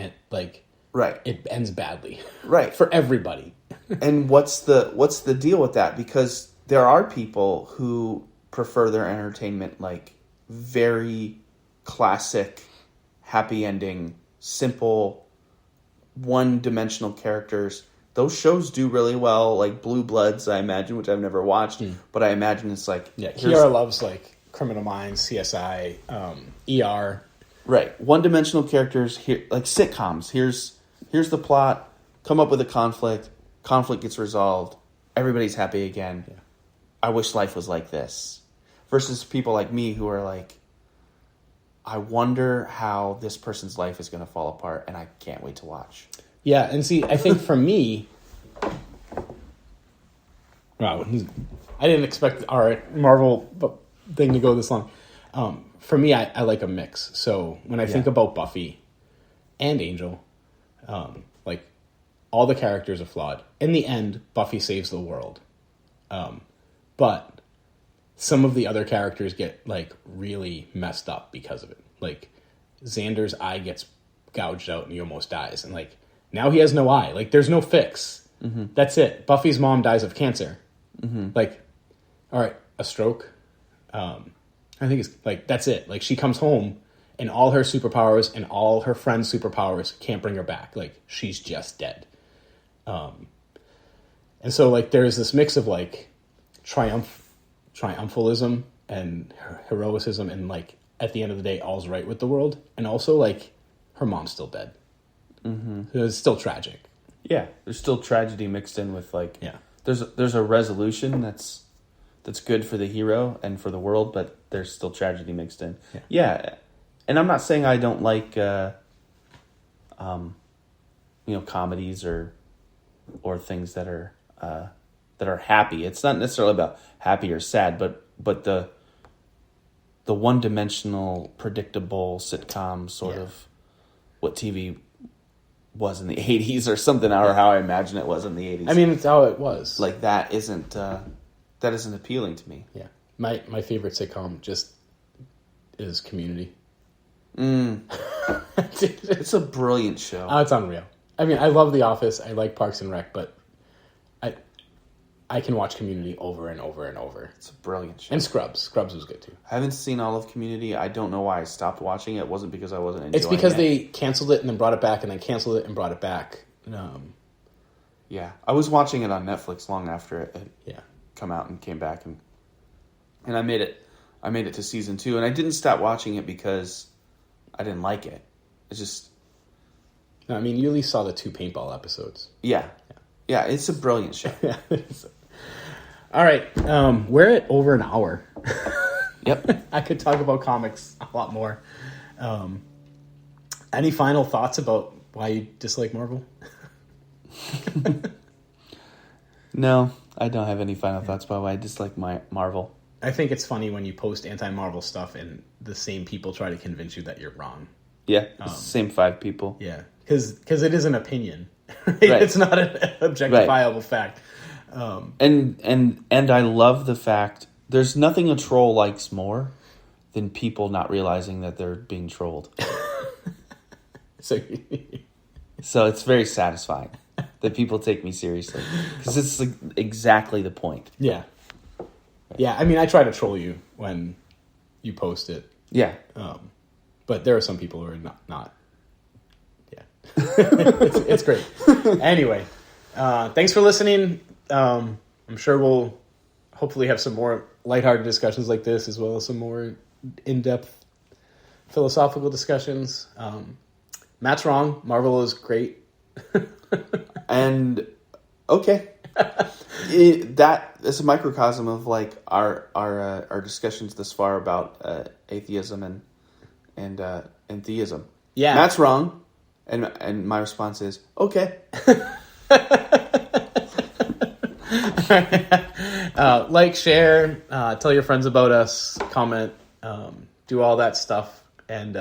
right. It ends badly, right, for everybody. And what's the deal with that? Because there are people who prefer their entertainment like very classic, happy ending, simple, one-dimensional characters. Those shows do really well, like Blue Bloods, I imagine, which I've never watched, but I imagine it's like... Yeah, Kiara loves, like, Criminal Minds, CSI, ER. Right. One-dimensional characters, here, like sitcoms. Here's the plot, come up with a conflict gets resolved, everybody's happy again. Yeah. I wish life was like this. Versus people like me who are like, I wonder how this person's life is going to fall apart, and I can't wait to watch. Yeah, and see, I think for me... Wow, I didn't expect our Marvel thing to go this long. For me, I like a mix. So when I think about Buffy and Angel, like, all the characters are flawed. In the end, Buffy saves the world. But some of the other characters get, like, really messed up because of it. Like, Xander's eye gets gouged out and he almost dies. And, like, now he has no eye. Like, there's no fix. Mm-hmm. That's it. Buffy's mom dies of cancer. Mm-hmm. Like, all right, a stroke. I think it's, like, that's it. Like, she comes home and all her superpowers and all her friends' superpowers can't bring her back. Like, she's just dead. And so, like, there's this mix of, like, triumphalism and heroicism, and, like, at the end of the day, all's right with the world. And also, like, her mom's still dead. Mm-hmm. It's still tragic. Yeah, there's still tragedy mixed in with, like, there's a resolution that's good for the hero and for the world, but there's still tragedy mixed in. Yeah. And I'm not saying I don't like comedies or things that are happy. It's not necessarily about happy or sad, but the one-dimensional, predictable sitcom sort of what TV was in the 80s or something, or how I imagine it was in the 80s. I mean, it's how it was. Like, that isn't appealing to me. Yeah. My favorite sitcom just is Community. It's a brilliant show. Oh, it's unreal. I mean, I love The Office. I like Parks and Rec, but I can watch Community over and over and over. It's a brilliant show. And Scrubs. Scrubs was good, too. I haven't seen all of Community. I don't know why I stopped watching it. It wasn't because I wasn't enjoying it. It's because they canceled it and then brought it back, and then canceled it and brought it back. Yeah. I was watching it on Netflix long after it had Yeah. come out and came back, and I made it I made it to season 2, and I didn't stop watching it because I didn't like it. It's just... No, I mean, you at least saw the 2 paintball episodes. Yeah. Yeah, it's a brilliant show. All right. We're at over an hour. Yep. I could talk about comics a lot more. Any final thoughts about why you dislike Marvel? No, I don't have any final thoughts about why I dislike Marvel. I think it's funny when you post anti-Marvel stuff and the same people try to convince you that you're wrong. Yeah, same 5 people. Yeah, because it is an opinion. Right? Right. It's not an objectifiable fact. And I love the fact there's nothing a troll likes more than people not realizing that they're being trolled. So it's very satisfying that people take me seriously because it's like exactly the point. Yeah. Yeah, I mean, I try to troll you when you post it. Yeah. But there are some people who are not. Yeah. it's great. Anyway, thanks for listening. I'm sure we'll hopefully have some more lighthearted discussions like this, as well as some more in-depth philosophical discussions. Matt's wrong. Marvel is great. And okay. That's a microcosm of like our discussions this far about atheism and theism. Yeah, Matt's wrong, and my response is okay. Like, share, tell your friends about us, comment, do all that stuff. And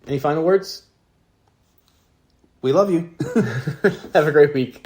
any final words? We love you. Have a great week.